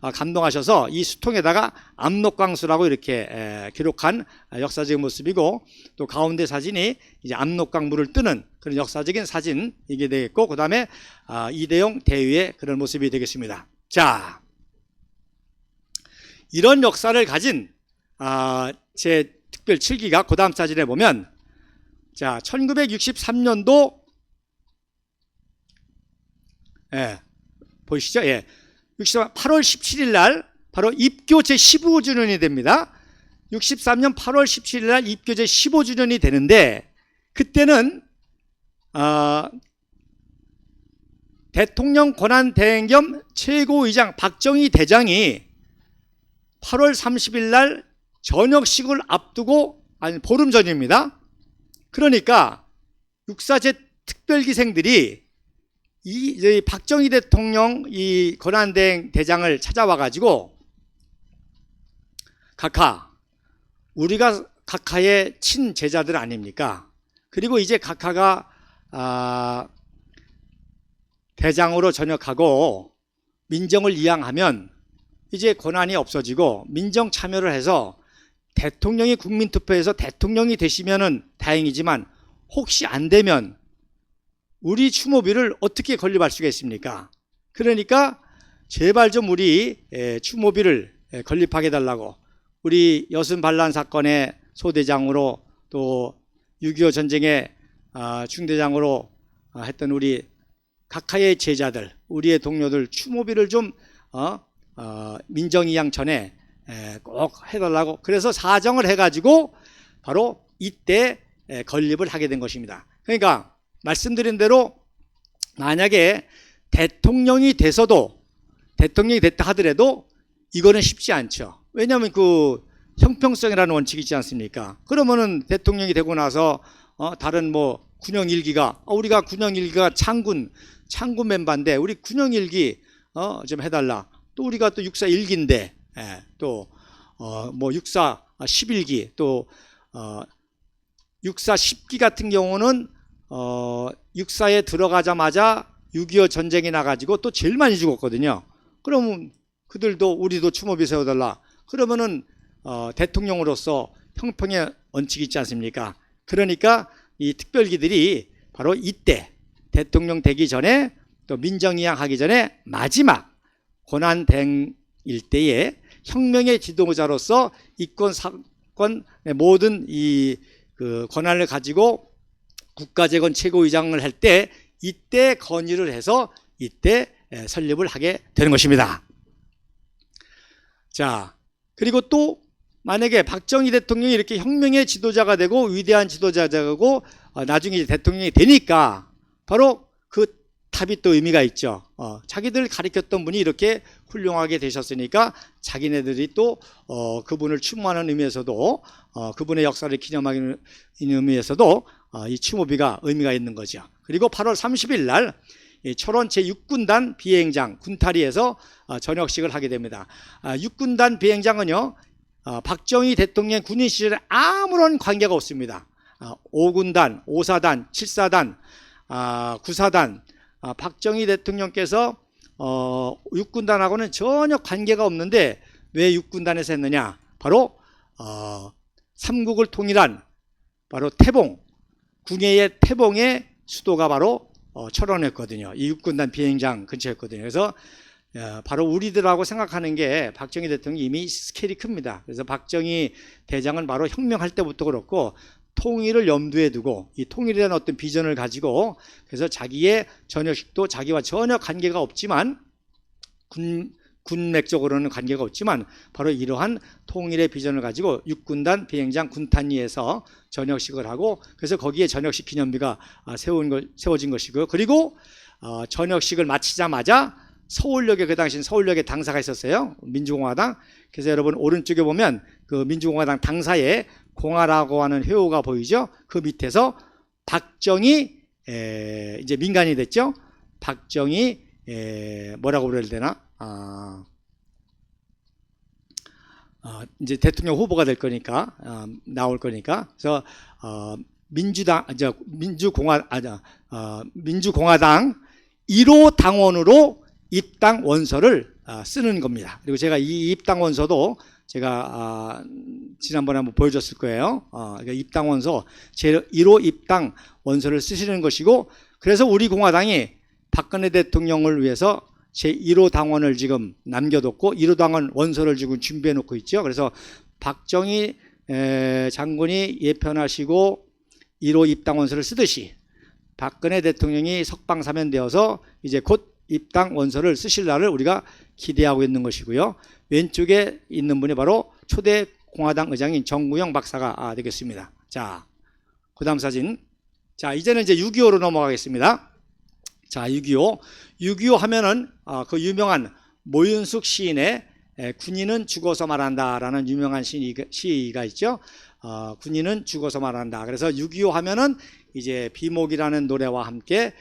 감동하셔서 이 수통에다가 압록강수라고 이렇게 기록한 역사적인 모습이고, 또 가운데 사진이 이제 압록강 물을 뜨는 그런 역사적인 사진 이게 되겠고, 그 다음에 이대용 대위의 그런 모습이 되겠습니다. 자, 이런 역사를 가진 제 특별 7기가 그 다음 사진에 보면, 자, 1963년도 보이시죠? 8월 17일 날 바로 입교 제15주년이 됩니다. 63년 8월 17일 날 입교 제15주년이 되는데, 그때는 대통령 권한대행 겸 최고의장 박정희 대장이 8월 30일 날 저녁식을 앞두고, 아니 보름 전입니다. 그러니까 육사제 특별기생들이 이 박정희 대통령 이 권한대행 대장을 찾아와 가지고, 각하, 우리가 각하의 친제자들 아닙니까? 그리고 이제 각하가 대장으로 전역하고 민정을 이양하면 이제 권한이 없어지고 민정 참여를 해서 대통령이 국민투표에서 대통령이 되시면은 다행이지만, 혹시 안 되면 우리 추모비를 어떻게 건립할 수가 있습니까? 그러니까 제발 좀 우리 추모비를 건립하게 달라고, 우리 여순 반란 사건의 소대장으로 또 6.25 전쟁의 중대장으로 했던 우리 각하의 제자들, 우리의 동료들 추모비를 좀 민정이양 전에 꼭 해달라고, 그래서 사정을 해가지고 바로 이때 건립을 하게 된 것입니다. 그러니까 말씀드린 대로 만약에 대통령이 돼서도, 대통령이 됐다 하더라도 이거는 쉽지 않죠. 왜냐하면 그 형평성이라는 원칙이 있지 않습니까? 그러면은 대통령이 되고 나서 다른 뭐 군영일기가 우리가 군영일기가 창군 멤버인데 우리 군영일기 좀 해달라. 또 우리가 또 육사 1기인데 또 뭐 육사 11기 또 육사 10기 같은 경우는 육사에 들어가자마자 6.25 전쟁이 나가지고 또 제일 많이 죽었거든요. 그러면 그들도 우리도 추모비 세워달라. 그러면은 대통령으로서 형평의 원칙이 있지 않습니까? 그러니까 이 특별기들이 바로 이때 대통령 되기 전에 또 민정이양하기 전에 마지막 권한대행일 때에 혁명의 지도자로서 이권 사권 모든 이 그 권한을 가지고 국가재건 최고의장을 할 때 이때 건의를 해서 이때 설립을 하게 되는 것입니다. 자, 그리고 또 만약에 박정희 대통령이 이렇게 혁명의 지도자가 되고 위대한 지도자가 되고 나중에 이제 대통령이 되니까 바로 그 탑이 또 의미가 있죠. 자기들 가르쳤던 분이 이렇게 훌륭하게 되셨으니까 자기네들이 또 그분을 추모하는 의미에서도 그분의 역사를 기념하는 의미에서도 이 추모비가 의미가 있는 거죠. 그리고 8월 30일 날 철원 제6군단 비행장 군타리에서 저녁식을 하게 됩니다. 6군단 비행장은요, 박정희 대통령 군인 시절에 아무런 관계가 없습니다. 5군단, 5사단, 7사단, 9사단, 박정희 대통령께서 6군단하고는 전혀 관계가 없는데 왜 6군단에서 했느냐? 바로 삼국을 통일한 바로 태봉, 궁예의 태봉의 수도가 바로 철원이었거든요. 이 육군단 비행장 근처였거든요. 그래서 바로 우리들하고 생각하는 게 박정희 대통령이 이미 스케일이 큽니다. 그래서 박정희 대장은 바로 혁명할 때부터 그렇고 통일을 염두에 두고 이 통일이라는 어떤 비전을 가지고 그래서 자기의 저녁식도 자기와 전혀 관계가 없지만 군맥적으로는 관계가 없지만 바로 이러한 통일의 비전을 가지고 육군단 비행장 군탄리에서 저녁식을 하고 그래서 거기에 저녁식 기념비가 세워진 것이고요. 그리고 저녁식을 마치자마자 서울역에 그 당시 서울역에 당사가 있었어요. 민주공화당. 그래서 여러분 오른쪽에 보면 그 민주공화당 당사에 공화라고 하는 회호가 보이죠. 그 밑에서 박정희 이제 민간이 됐죠. 박정희 뭐라고 그래야 되나? 이제 대통령 후보가 될 거니까 나올 거니까 그래서 민주공화당 1호 당원으로 입당 원서를 쓰는 겁니다. 그리고 제가 이 입당 원서도 제가 지난번에 한번 보여줬을 거예요. 그러니까 입당 원서 제1호 입당 원서를 쓰시는 것이고 그래서 우리 공화당이 박근혜 대통령을 위해서 제1호 당원을 지금 남겨뒀고 1호 당원 원서를 지금 준비해 놓고 있죠. 그래서 박정희 장군이 예편하시고 1호 입당 원서를 쓰듯이 박근혜 대통령이 석방사면되어서 이제 곧 입당 원서를 쓰실 날을 우리가 기대하고 있는 것이고요. 왼쪽에 있는 분이 바로 초대 공화당 의장인 정구영 박사가 되겠습니다. 자, 그 다음 사진. 자, 이제는 이제 6.25로 넘어가겠습니다. 자, 6.25 하면은 그 유명한 모윤숙 시인의 군인은 죽어서 말한다라는 유명한 시가 있죠. 군인은 죽어서 말한다. 그래서 6.25 하면은 이제 비목이라는 노래와 함께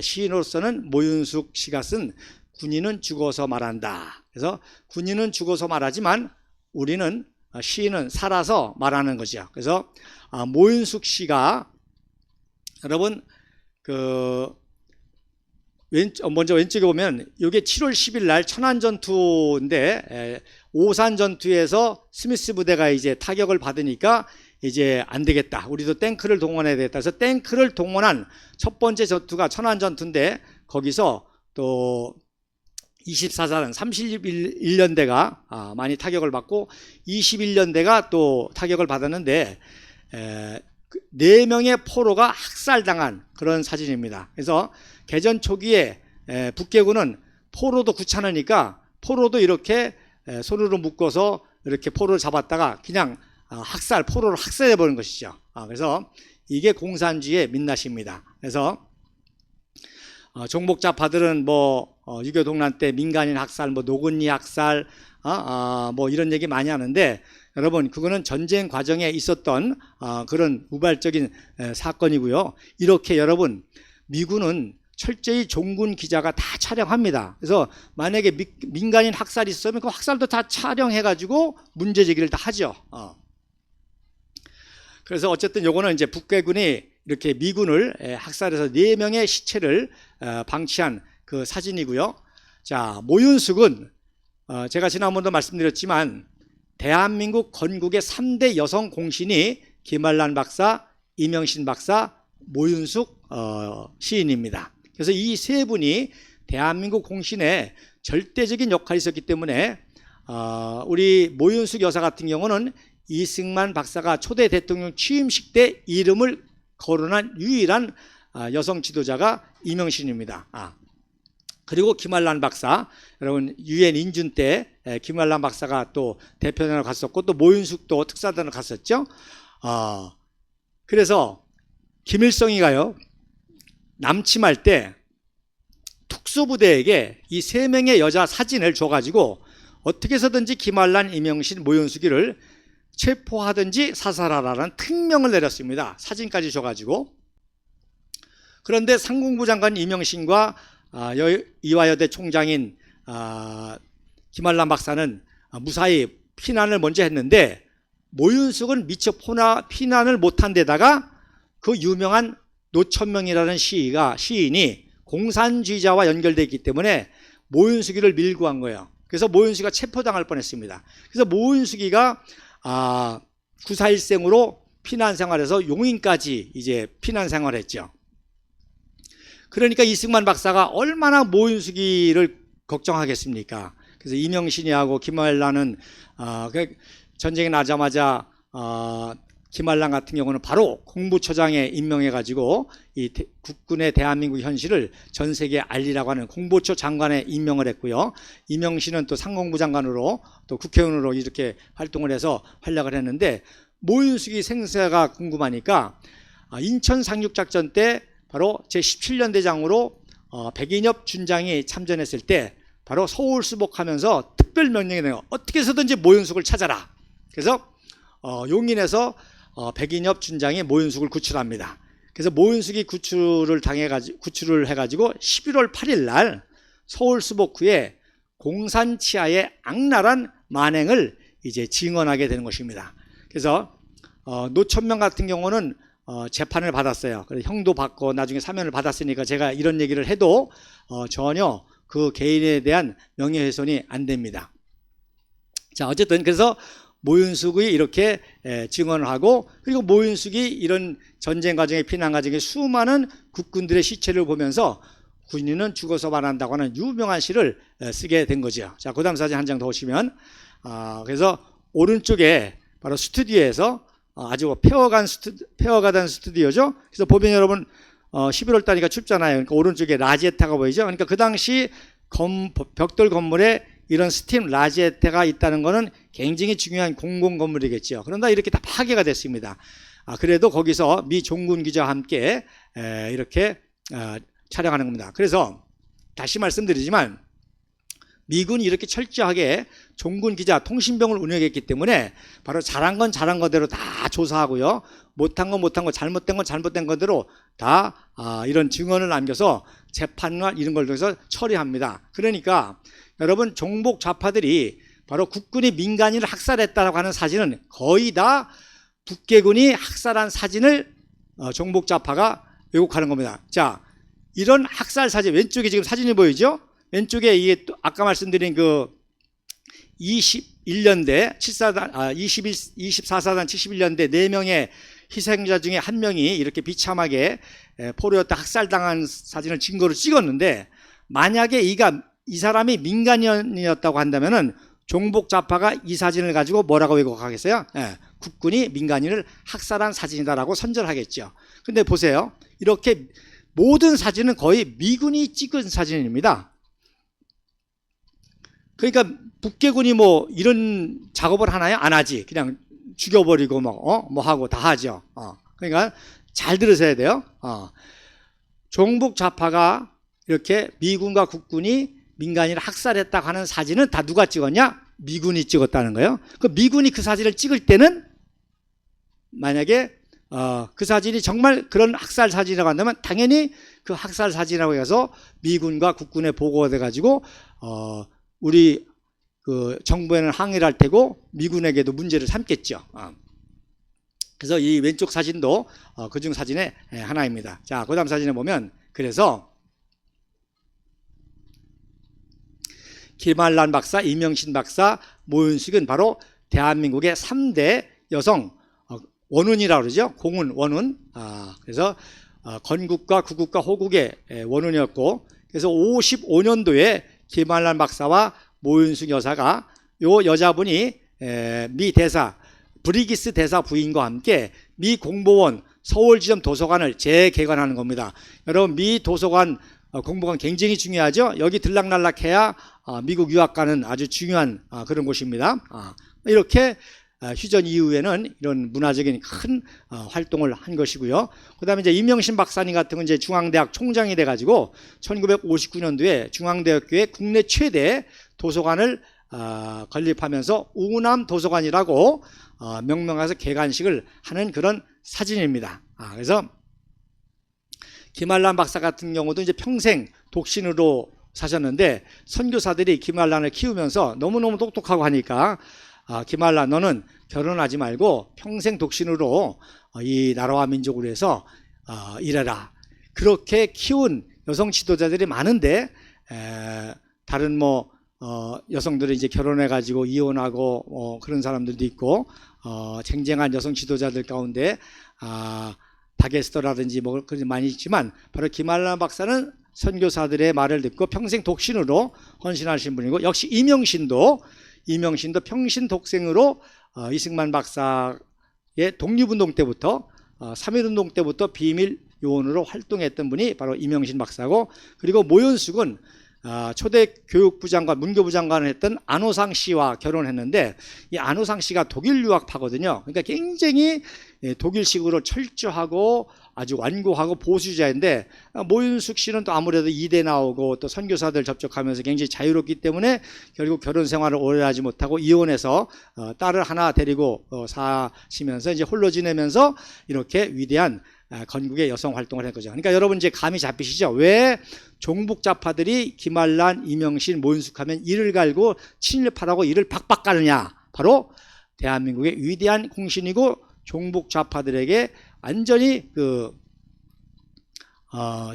시인으로서는 모윤숙 씨가 쓴 군인은 죽어서 말한다. 그래서 군인은 죽어서 말하지만 우리는 시인은 살아서 말하는 거죠. 그래서 모윤숙 씨가 여러분 먼저 왼쪽에 보면 이게 7월 10일 날 천안전투인데 오산전투에서 스미스 부대가 이제 타격을 받으니까 이제 안 되겠다. 우리도 탱크를 동원해야 되겠다. 그래서 탱크를 동원한 첫 번째 전투가 천안전투인데 거기서 또 24사단 31년대가 많이 타격을 받고 21년대가 또 타격을 받았는데 4명의 포로가 학살당한 그런 사진입니다. 그래서 개전 초기에 북계군은 포로도 귀찮으니까 포로도 이렇게 손으로 묶어서 이렇게 포로를 잡았다가 그냥 포로를 학살해 버린 것이죠. 그래서 이게 공산주의의 민낯입니다. 그래서 종목자파들은 뭐 6.25 동란 때 민간인 학살, 뭐 노근리 학살, 뭐 이런 얘기 많이 하는데 여러분 그거는 전쟁 과정에 있었던 그런 우발적인 사건이고요. 이렇게 여러분 미군은 철저히 종군 기자가 다 촬영합니다. 그래서 만약에 민간인 학살이 있으면 그 학살도 다 촬영해가지고 문제 제기를 다 하죠. 그래서 어쨌든 요거는 이제 북괴군이 이렇게 미군을 학살해서 4명의 시체를 방치한 그 사진이고요. 자, 모윤숙은 제가 지난번도 말씀드렸지만 대한민국 건국의 3대 여성 공신이 김한란 박사, 이명신 박사, 모윤숙 시인입니다. 그래서 이 세 분이 대한민국 공신에 절대적인 역할이 있었기 때문에 우리 모윤숙 여사 같은 경우는 이승만 박사가 초대 대통령 취임식 때 이름을 거론한 유일한 여성 지도자가 이명신입니다. 그리고 김한란 박사, 여러분 유엔 인준 때 김한란 박사가 또 대표단을 갔었고 또 모윤숙도 특사단을 갔었죠. 그래서 김일성이가요 남침할 때 특수부대에게 이 3명의 여자 사진을 줘가지고 어떻게 해서든지 김한란, 이명신, 모윤숙이를 체포하든지 사살하라는 특명을 내렸습니다. 사진까지 줘가지고. 그런데 상공부 장관 이명신과 이화여대 총장인 김한란 박사는 무사히 피난을 먼저 했는데 모윤숙은 미처 피난을 못한 데다가 그 유명한 노천명이라는 시인이 공산주의자와 연결되어 있기 때문에 모윤숙이를 밀고 한 거예요. 그래서 모윤숙이가 체포당할 뻔했습니다. 그래서 모윤숙이가 9.4일생으로 피난 생활에서 용인까지 이제 피난 생활했죠. 그러니까 이승만 박사가 얼마나 모윤숙이를 걱정하겠습니까? 그래서 이명신이하고 김한란은 전쟁이 나자마자 김한란 같은 경우는 바로 공보처장에 임명해가지고 이 국군의 대한민국 현실을 전 세계에 알리라고 하는 공보처 장관에 임명을 했고요. 이명신은 또 상공부 장관으로 또 국회의원으로 이렇게 활동을 해서 활약을 했는데, 모윤숙이 생사가 궁금하니까 인천 상륙작전 때 바로 제17년 대장으로 백인엽 준장이 참전했을 때 바로 서울 수복하면서 특별 명령이 내요. 어떻게 해서든지 모윤숙을 찾아라. 그래서 용인에서 백인엽 준장이 모윤숙을 구출합니다. 그래서 모윤숙이 구출을 해가지고 11월 8일 날 서울 수복 후에 공산 치하의 악랄한 만행을 이제 증언하게 되는 것입니다. 그래서 노천명 같은 경우는 재판을 받았어요. 그래서 형도 받고 나중에 사면을 받았으니까 제가 이런 얘기를 해도 전혀 그 개인에 대한 명예훼손이 안 됩니다. 자, 어쨌든 그래서 모윤숙이 이렇게 증언을 하고, 그리고 모윤숙이 이런 전쟁 과정에 피난 과정에 수많은 국군들의 시체를 보면서 군인은 죽어서 말한다고 하는 유명한 시를 쓰게 된 거죠. 자, 그 다음 사진 한 장 더 오시면 그래서 오른쪽에 바로 스튜디오에서 아주 폐허가 된 스튜디오죠. 그래서 보면 여러분 11월 달이니까 춥잖아요. 그러니까 오른쪽에 라지에타가 보이죠. 그러니까 그 당시 벽돌 건물에 이런 스팀 라지에타가 있다는 것은 굉장히 중요한 공공 건물이겠죠. 그런데 이렇게 다 파괴가 됐습니다. 그래도 거기서 미 종군 기자와 함께 이렇게 촬영하는 겁니다. 그래서 다시 말씀드리지만 미군이 이렇게 철저하게 종군 기자 통신병을 운영했기 때문에 바로 잘한 건 잘한 거대로 다 조사하고요, 못한 건 못한 거, 잘못된 건 잘못된 거대로 다 이런 증언을 남겨서 재판과 이런 걸 통해서 처리합니다. 그러니까 여러분, 종북 좌파들이 바로 국군이 민간인을 학살했다고 하는 사진은 거의 다 북계군이 학살한 사진을 종북 좌파가 왜곡하는 겁니다. 자, 이런 학살 사진, 왼쪽에 지금 사진이 보이죠? 왼쪽에 이게 또 아까 말씀드린 그 21년대 24사단 71년대 4명의 희생자 중에 한 명이 이렇게 비참하게 포로였다 학살당한 사진을 증거로 찍었는데, 만약에 이 사람이 민간인이었다고 한다면은 종북 좌파가 이 사진을 가지고 뭐라고 왜곡하겠어요? 국군이 민간인을 학살한 사진이다라고 선전하겠죠. 근데 보세요. 이렇게 모든 사진은 거의 미군이 찍은 사진입니다. 그러니까 북계군이 뭐 이런 작업을 하나요? 안 하지. 그냥 죽여버리고 뭐 하고 다 하죠. 그러니까 잘 들으셔야 돼요. 종북 좌파가 이렇게 미군과 국군이 민간인을 학살했다고 하는 사진은 다 누가 찍었냐? 미군이 찍었다는 거예요. 그 미군이 그 사진을 찍을 때는 만약에 그 사진이 정말 그런 학살 사진이라고 한다면 당연히 그 학살 사진이라고 해서 미군과 국군에 보고가 돼가지고 우리 그 정부에는 항의를 할 테고 미군에게도 문제를 삼겠죠. 그래서 이 왼쪽 사진도 그중 사진의 하나입니다. 자, 그 다음 사진에 보면, 그래서 김한란 박사, 이명신 박사, 모윤숙은 바로 대한민국의 3대 여성 원훈이라고 그러죠. 공훈, 원훈. 그래서 건국과 구국과 호국의 원훈이었고, 그래서 55년도에 김한란 박사와 모윤숙 여사가, 요 여자분이 미 대사 브리기스 대사 부인과 함께 미 공보원 서울지점 도서관을 재개관하는 겁니다. 여러분, 미 도서관 공보관 굉장히 중요하죠. 여기 들락날락해야 미국 유학 가는 아주 중요한 그런 곳입니다. 이렇게 휴전 이후에는 이런 문화적인 큰 활동을 한 것이고요. 그 다음에 이제 이명신 박사님 같은 건 이제 중앙대학 총장이 돼가지고 1959년도에 중앙대학교의 국내 최대 도서관을 건립하면서 우남 도서관이라고 명명해서 개관식을 하는 그런 사진입니다. 그래서 김한란 박사 같은 경우도 이제 평생 독신으로 사셨는데, 선교사들이 김한란을 키우면서 너무너무 똑똑하고 하니까 김한란, 너는 결혼하지 말고 평생 독신으로 이 나라와 민족을 위해서 일해라. 그렇게 키운 여성 지도자들이 많은데 다른 뭐 여성들은 이제 결혼해가지고 이혼하고 그런 사람들도 있고 쟁쟁한 여성 지도자들 가운데 다게스터라든지 뭐 그런 많이 있지만 바로 김한란 박사는 선교사들의 말을 듣고 평생 독신으로 헌신하신 분이고 역시 이명신도 평신 독생으로 이승만 박사의 독립운동 때부터 3.1운동 때부터 비밀 요원으로 활동했던 분이 바로 이명신 박사고 그리고 모연숙은 초대 교육부 장관, 문교부 장관을 했던 안호상 씨와 결혼했는데 이 안호상 씨가 독일 유학파거든요. 그러니까 굉장히 독일식으로 철저하고 아주 완고하고 보수자인데 모윤숙 씨는 또 아무래도 이대 나오고 또 선교사들 접촉하면서 굉장히 자유롭기 때문에 결국 결혼 생활을 오래 하지 못하고 이혼해서 딸을 하나 데리고 사시면서 이제 홀로 지내면서 이렇게 위대한 건국의 여성 활동을 한 거죠. 그러니까 여러분 이제 감이 잡히시죠? 왜 종북자파들이 김한란, 이명신, 모윤숙하면 이를 갈고 친일파라고 이를 박박 가느냐? 바로 대한민국의 위대한 공신이고 종북좌파들에게 완전히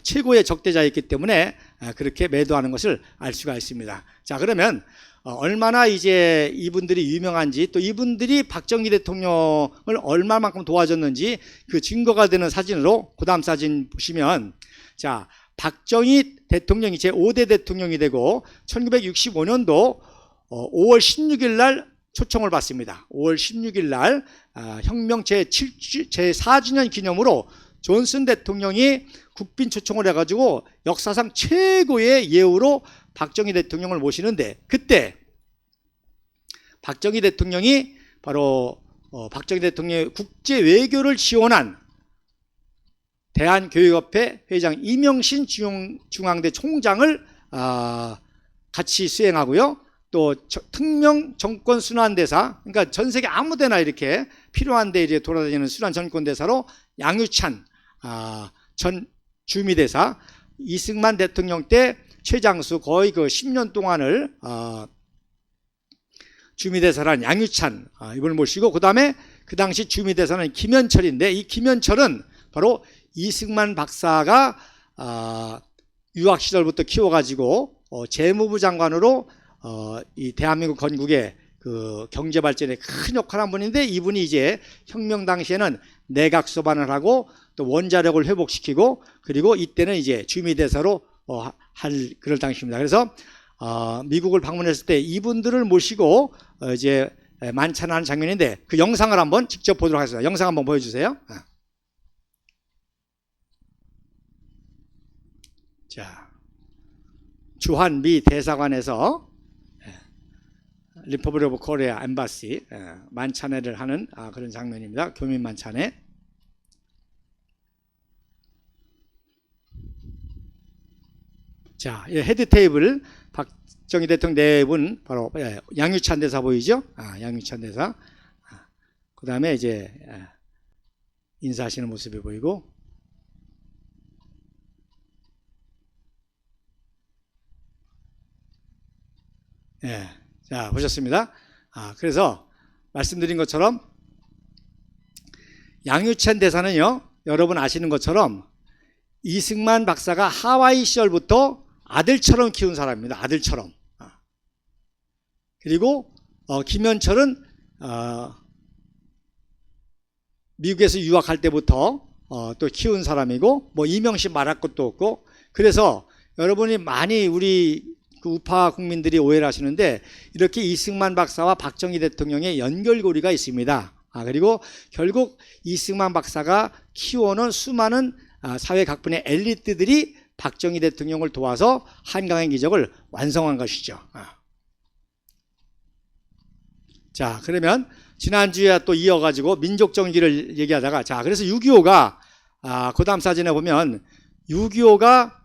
최고의 적대자였기 때문에 그렇게 매도하는 것을 알 수가 있습니다. 자, 그러면 얼마나 이제 이분들이 유명한지 또 이분들이 박정희 대통령을 얼마만큼 도와줬는지 그 증거가 되는 사진으로 그 다음 사진 보시면 자, 박정희 대통령이 제5대 대통령이 되고 1965년도 5월 16일 날 초청을 받습니다. 5월 16일 날 혁명 제4주년 기념으로 존슨 대통령이 국빈 초청을 해가지고 역사상 최고의 예우로 박정희 대통령을 모시는데 그때 박정희 대통령이 바로 박정희 대통령의 국제 외교를 지원한 대한교육협회 회장 이명신 중앙대 총장을 같이 수행하고요. 또 특명 정권 순환대사, 그러니까 전 세계 아무데나 이렇게 필요한데 이제 돌아다니는 순환 정권대사로 양유찬 전 주미대사, 이승만 대통령 때 최장수 거의 그 10년 동안을 주미대사란 양유찬 이분을 모시고 그 다음에 그 당시 주미대사는 김현철인데 이 김현철은 바로 이승만 박사가 유학 시절부터 키워가지고 재무부 장관으로 이 대한민국 건국의 그 경제 발전에 큰 역할을 한 분인데 이분이 이제 혁명 당시에는 내각 소반을 하고 또 원자력을 회복시키고 그리고 이때는 이제 주미대사로 할 그럴 당시입니다. 그래서 미국을 방문했을 때 이분들을 모시고 이제 만찬하는 장면인데 그 영상을 한번 직접 보도록 하겠습니다. 영상 한번 보여주세요. 자, 주한 미 대사관에서 리퍼블릭 오브 코리아 엠바시 만찬회를 하는 그런 장면입니다. 교민 만찬회. 자, 헤드 테이블 박정희 대통령 네 분 바로 양유찬 대사 보이죠? 양유찬 대사. 그 다음에 이제 인사하시는 모습이 보이고. 예. 자, 보셨습니다. 그래서 말씀드린 것처럼 양유찬 대사는요, 여러분 아시는 것처럼 이승만 박사가 하와이 시절부터 아들처럼 키운 사람입니다. 아들처럼. 그리고 김현철은 미국에서 유학할 때부터 또 키운 사람이고 뭐 이명신 말할 것도 없고 그래서 여러분이 많이 우리 그 우파 국민들이 오해를 하시는데 이렇게 이승만 박사와 박정희 대통령의 연결고리가 있습니다. 그리고 결국 이승만 박사가 키워놓은 수많은 사회 각분의 엘리트들이 박정희 대통령을 도와서 한강의 기적을 완성한 것이죠. 자, 그러면 지난주에 또 이어가지고 민족정기를 얘기하다가 자, 그래서 6.25가 그 다음 사진에 보면 6.25가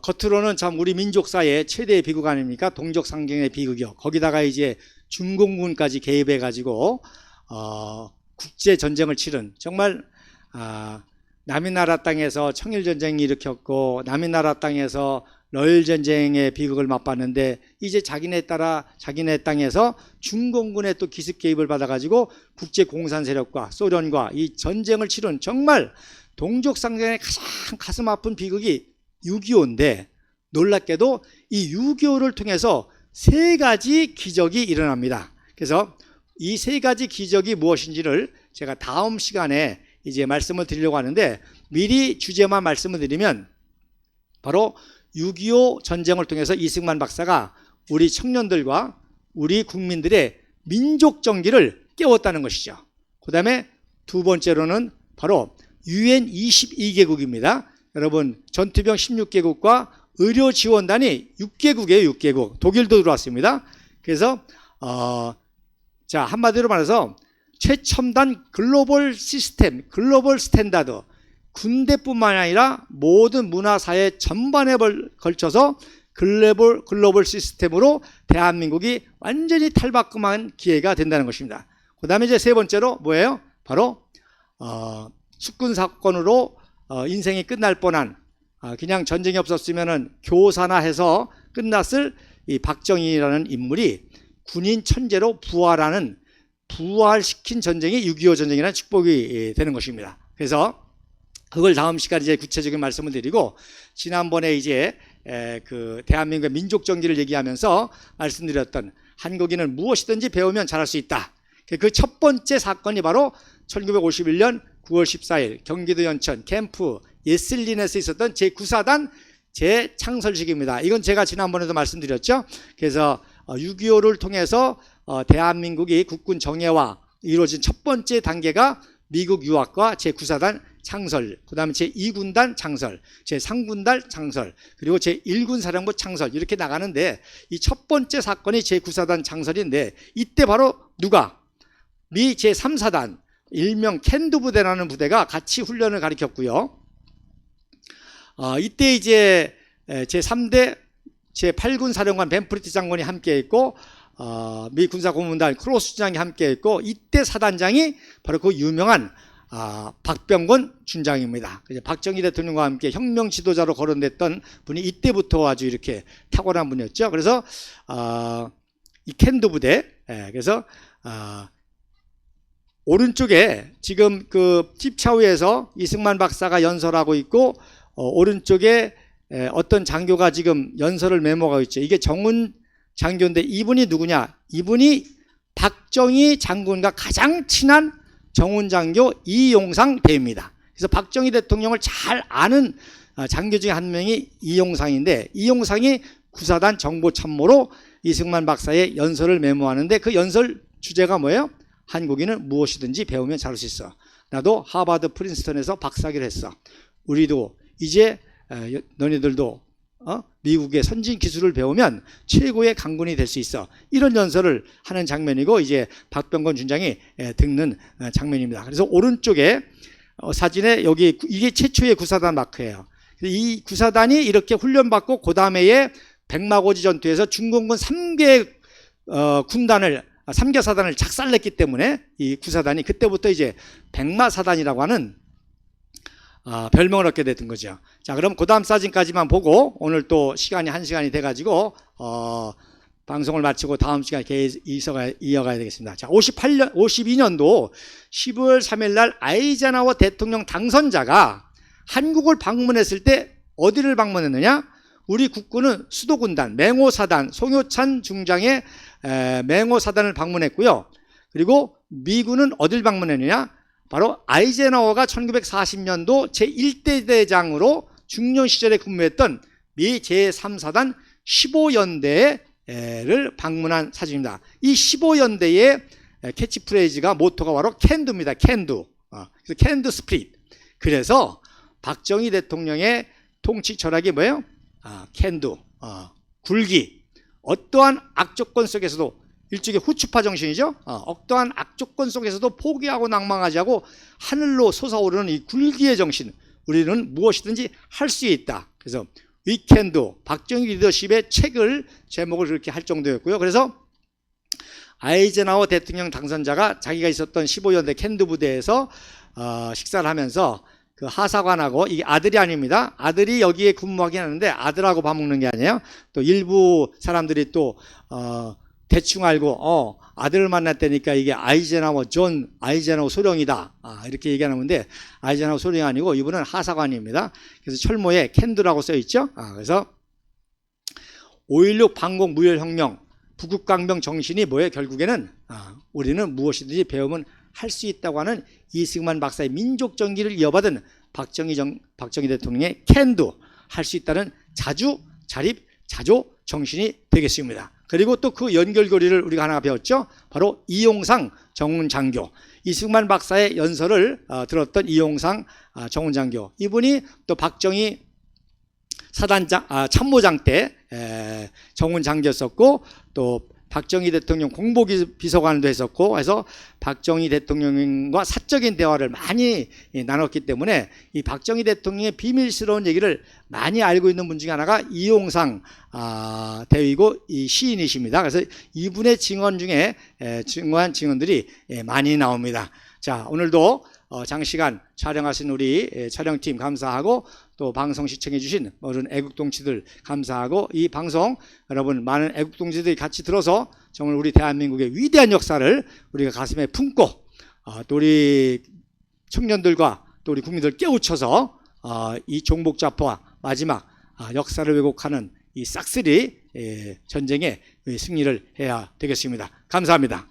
겉으로는 참 우리 민족사의 최대의 비극 아닙니까? 동족상경의 비극이요. 거기다가 이제 중공군까지 개입해가지고 국제 전쟁을 치른 정말 남의 나라 땅에서 청일전쟁이 일으켰고 남의 나라 땅에서 러일전쟁의 비극을 맛봤는데 이제 자기네 땅에서 중공군의 또 기습 개입을 받아가지고 국제 공산 세력과 소련과 이 전쟁을 치른 정말 동족상경의 가장 가슴 아픈 비극이 6.25인데 놀랍게도 이 6.25를 통해서 세 가지 기적이 일어납니다. 그래서 이 세 가지 기적이 무엇인지를 제가 다음 시간에 이제 말씀을 드리려고 하는데, 미리 주제만 말씀을 드리면 바로 6.25 전쟁을 통해서 이승만 박사가 우리 청년들과 우리 국민들의 민족 정기를 깨웠다는 것이죠. 그 다음에 두 번째로는 바로 UN 22개국입니다. 여러분, 전투병 16개국과 의료지원단이 6개국이에요. 6개국. 독일도 들어왔습니다. 그래서 자, 한마디로 말해서 최첨단 글로벌 시스템, 글로벌 스탠다드, 군대뿐만 아니라 모든 문화사회 전반에 걸쳐서 글로벌 시스템으로 대한민국이 완전히 탈바꿈한 기회가 된다는 것입니다. 그 다음에 이제 세 번째로 뭐예요? 바로 숙군 사건으로 인생이 끝날 뻔한, 그냥 전쟁이 없었으면은 교사나 해서 끝났을 이 박정희라는 인물이 군인 천재로 부활시킨 전쟁이 6.25 전쟁이라는 축복이 되는 것입니다. 그래서 그걸 다음 시간에 이제 구체적인 말씀을 드리고, 지난번에 이제 그 대한민국의 민족 정기를 얘기하면서 말씀드렸던 한국인은 무엇이든지 배우면 잘할 수 있다. 그 첫 번째 사건이 바로 1951년 9월 14일 경기도 연천 캠프 예슬린에서 있었던 제9사단 재창설식입니다. 이건 제가 지난번에도 말씀드렸죠. 그래서 6.25를 통해서 대한민국이 국군 정예화 이루어진 첫 번째 단계가 미국 유학과 제9사단 창설, 그 다음에 제2군단 창설, 제3군단 창설, 그리고 제1군 사령부 창설, 이렇게 나가는데, 이 첫 번째 사건이 제9사단 창설인데, 이때 바로 누가? 미 제3사단, 일명 캔두 부대라는 부대가 같이 훈련을 가리켰고요. 이때 이제 제3대 제8군 사령관 벤프리트 장군이 함께 있고, 미 군사고문단 크로스 주장이 함께 있고, 이때 사단장이 바로 그 유명한 박병권 준장입니다. 박정희 대통령과 함께 혁명 지도자로 거론됐던 분이 이때부터 아주 이렇게 탁월한 분이었죠. 그래서 이 캔두 부대, 그래서 오른쪽에 지금 그 팁차우에서 이승만 박사가 연설하고 있고, 오른쪽에 어떤 장교가 지금 연설을 메모하고 있죠. 이게 정훈 장교인데, 이분이 누구냐? 이분이 박정희 장군과 가장 친한 정훈 장교 이용상 대입니다. 그래서 박정희 대통령을 잘 아는 장교 중에 한 명이 이용상인데, 이용상이 구사단 정보참모로 이승만 박사의 연설을 메모하는데, 그 연설 주제가 뭐예요? 한국인은 무엇이든지 배우면 잘할 수 있어. 나도 하버드 프린스턴에서 박사학위를 했어. 우리도 이제 너희들도 미국의 선진 기술을 배우면 최고의 강군이 될 수 있어. 이런 연설을 하는 장면이고, 이제 박병권 준장이 듣는 장면입니다. 그래서 오른쪽에 사진에 여기 이게 최초의 구사단 마크예요. 이 구사단이 이렇게 훈련받고 그 다음에 백마고지 전투에서 중공군 3개 사단을 작살냈기 때문에 이 구사단이 그때부터 이제 백마사단이라고 하는 별명을 얻게 됐던 거죠. 자, 그럼 그 다음 사진까지만 보고 오늘 또 시간이 1시간이 돼가지고 방송을 마치고 다음 시간에 이어가야 되겠습니다. 자, 52년도 12월 3일 날 아이젠하워 대통령 당선자가 한국을 방문했을 때 어디를 방문했느냐? 우리 국군은 수도군단 맹호사단 송효찬 중장의 맹호사단을 방문했고요. 그리고 미군은 어딜 방문했느냐? 바로 아이젠하워가 1940년도 제1대대장으로 중년 시절에 근무했던 미 제3사단 15연대를 방문한 사진입니다. 이 15연대의 캐치프레이즈가 모토가 바로 캔두입니다. 캔두. 그래서 캔두 스피릿. 그래서 박정희 대통령의 통치 철학이 뭐예요? 캔두. 굴기. 어떠한 악조건 속에서도, 일종의 후추파 정신이죠. 어떠한 악조건 속에서도 포기하고 낭망하지 않고 하늘로 솟아오르는 이 굴기의 정신, 우리는 무엇이든지 할 수 있다. 그래서 We Can Do, 박정희 리더십의 책을 제목을 그렇게 할 정도였고요. 그래서 아이젠하워 대통령 당선자가 자기가 있었던 15연대 캔두 부대에서 식사를 하면서 그 하사관하고, 이게 아들이 아닙니다. 아들이 여기에 근무하긴 하는데 아들하고 밥 먹는 게 아니에요. 또 일부 사람들이 또 대충 알고 아들을 만났다니까 이게 아이젠하워 소령이다, 이렇게 얘기하는데, 아이젠하워 소령이 아니고 이분은 하사관입니다. 그래서 철모에 캔두라고 써 있죠. 그래서 5.16 반공 무혈혁명, 북극강병 정신이 뭐예요? 결국에는 우리는 무엇이든지 배우면 할 수 있다고 하는 이승만 박사의 민족 정기를 이어받은 박정희 대통령의 캔도, 할 수 있다는 자주, 자립, 자조 정신이 되겠습니다. 그리고 또 그 연결고리를 우리가 하나 배웠죠. 바로 이용상 정훈장교, 이승만 박사의 연설을 들었던 이용상 정훈장교, 이분이 또 박정희 사단장 참모장 때 정훈장교였었고, 또 박정희 대통령 공보비서관도 했었고 해서 박정희 대통령과 사적인 대화를 많이 나눴기 때문에 이 박정희 대통령의 비밀스러운 얘기를 많이 알고 있는 분 중에 하나가 이용상 대위고 이 시인이십니다. 그래서 이분의 증언 중에 중요한 증언들이 많이 나옵니다. 자, 오늘도 장시간 촬영하신 우리 촬영팀 감사하고, 또 방송 시청해 주신 모든 애국동지들 감사하고, 이 방송 여러분 많은 애국동지들이 같이 들어서 정말 우리 대한민국의 위대한 역사를 우리가 가슴에 품고 또 우리 청년들과 또 우리 국민들 깨우쳐서 이 종북좌파 마지막 역사를 왜곡하는 이 싹쓸이 전쟁의 승리를 해야 되겠습니다. 감사합니다.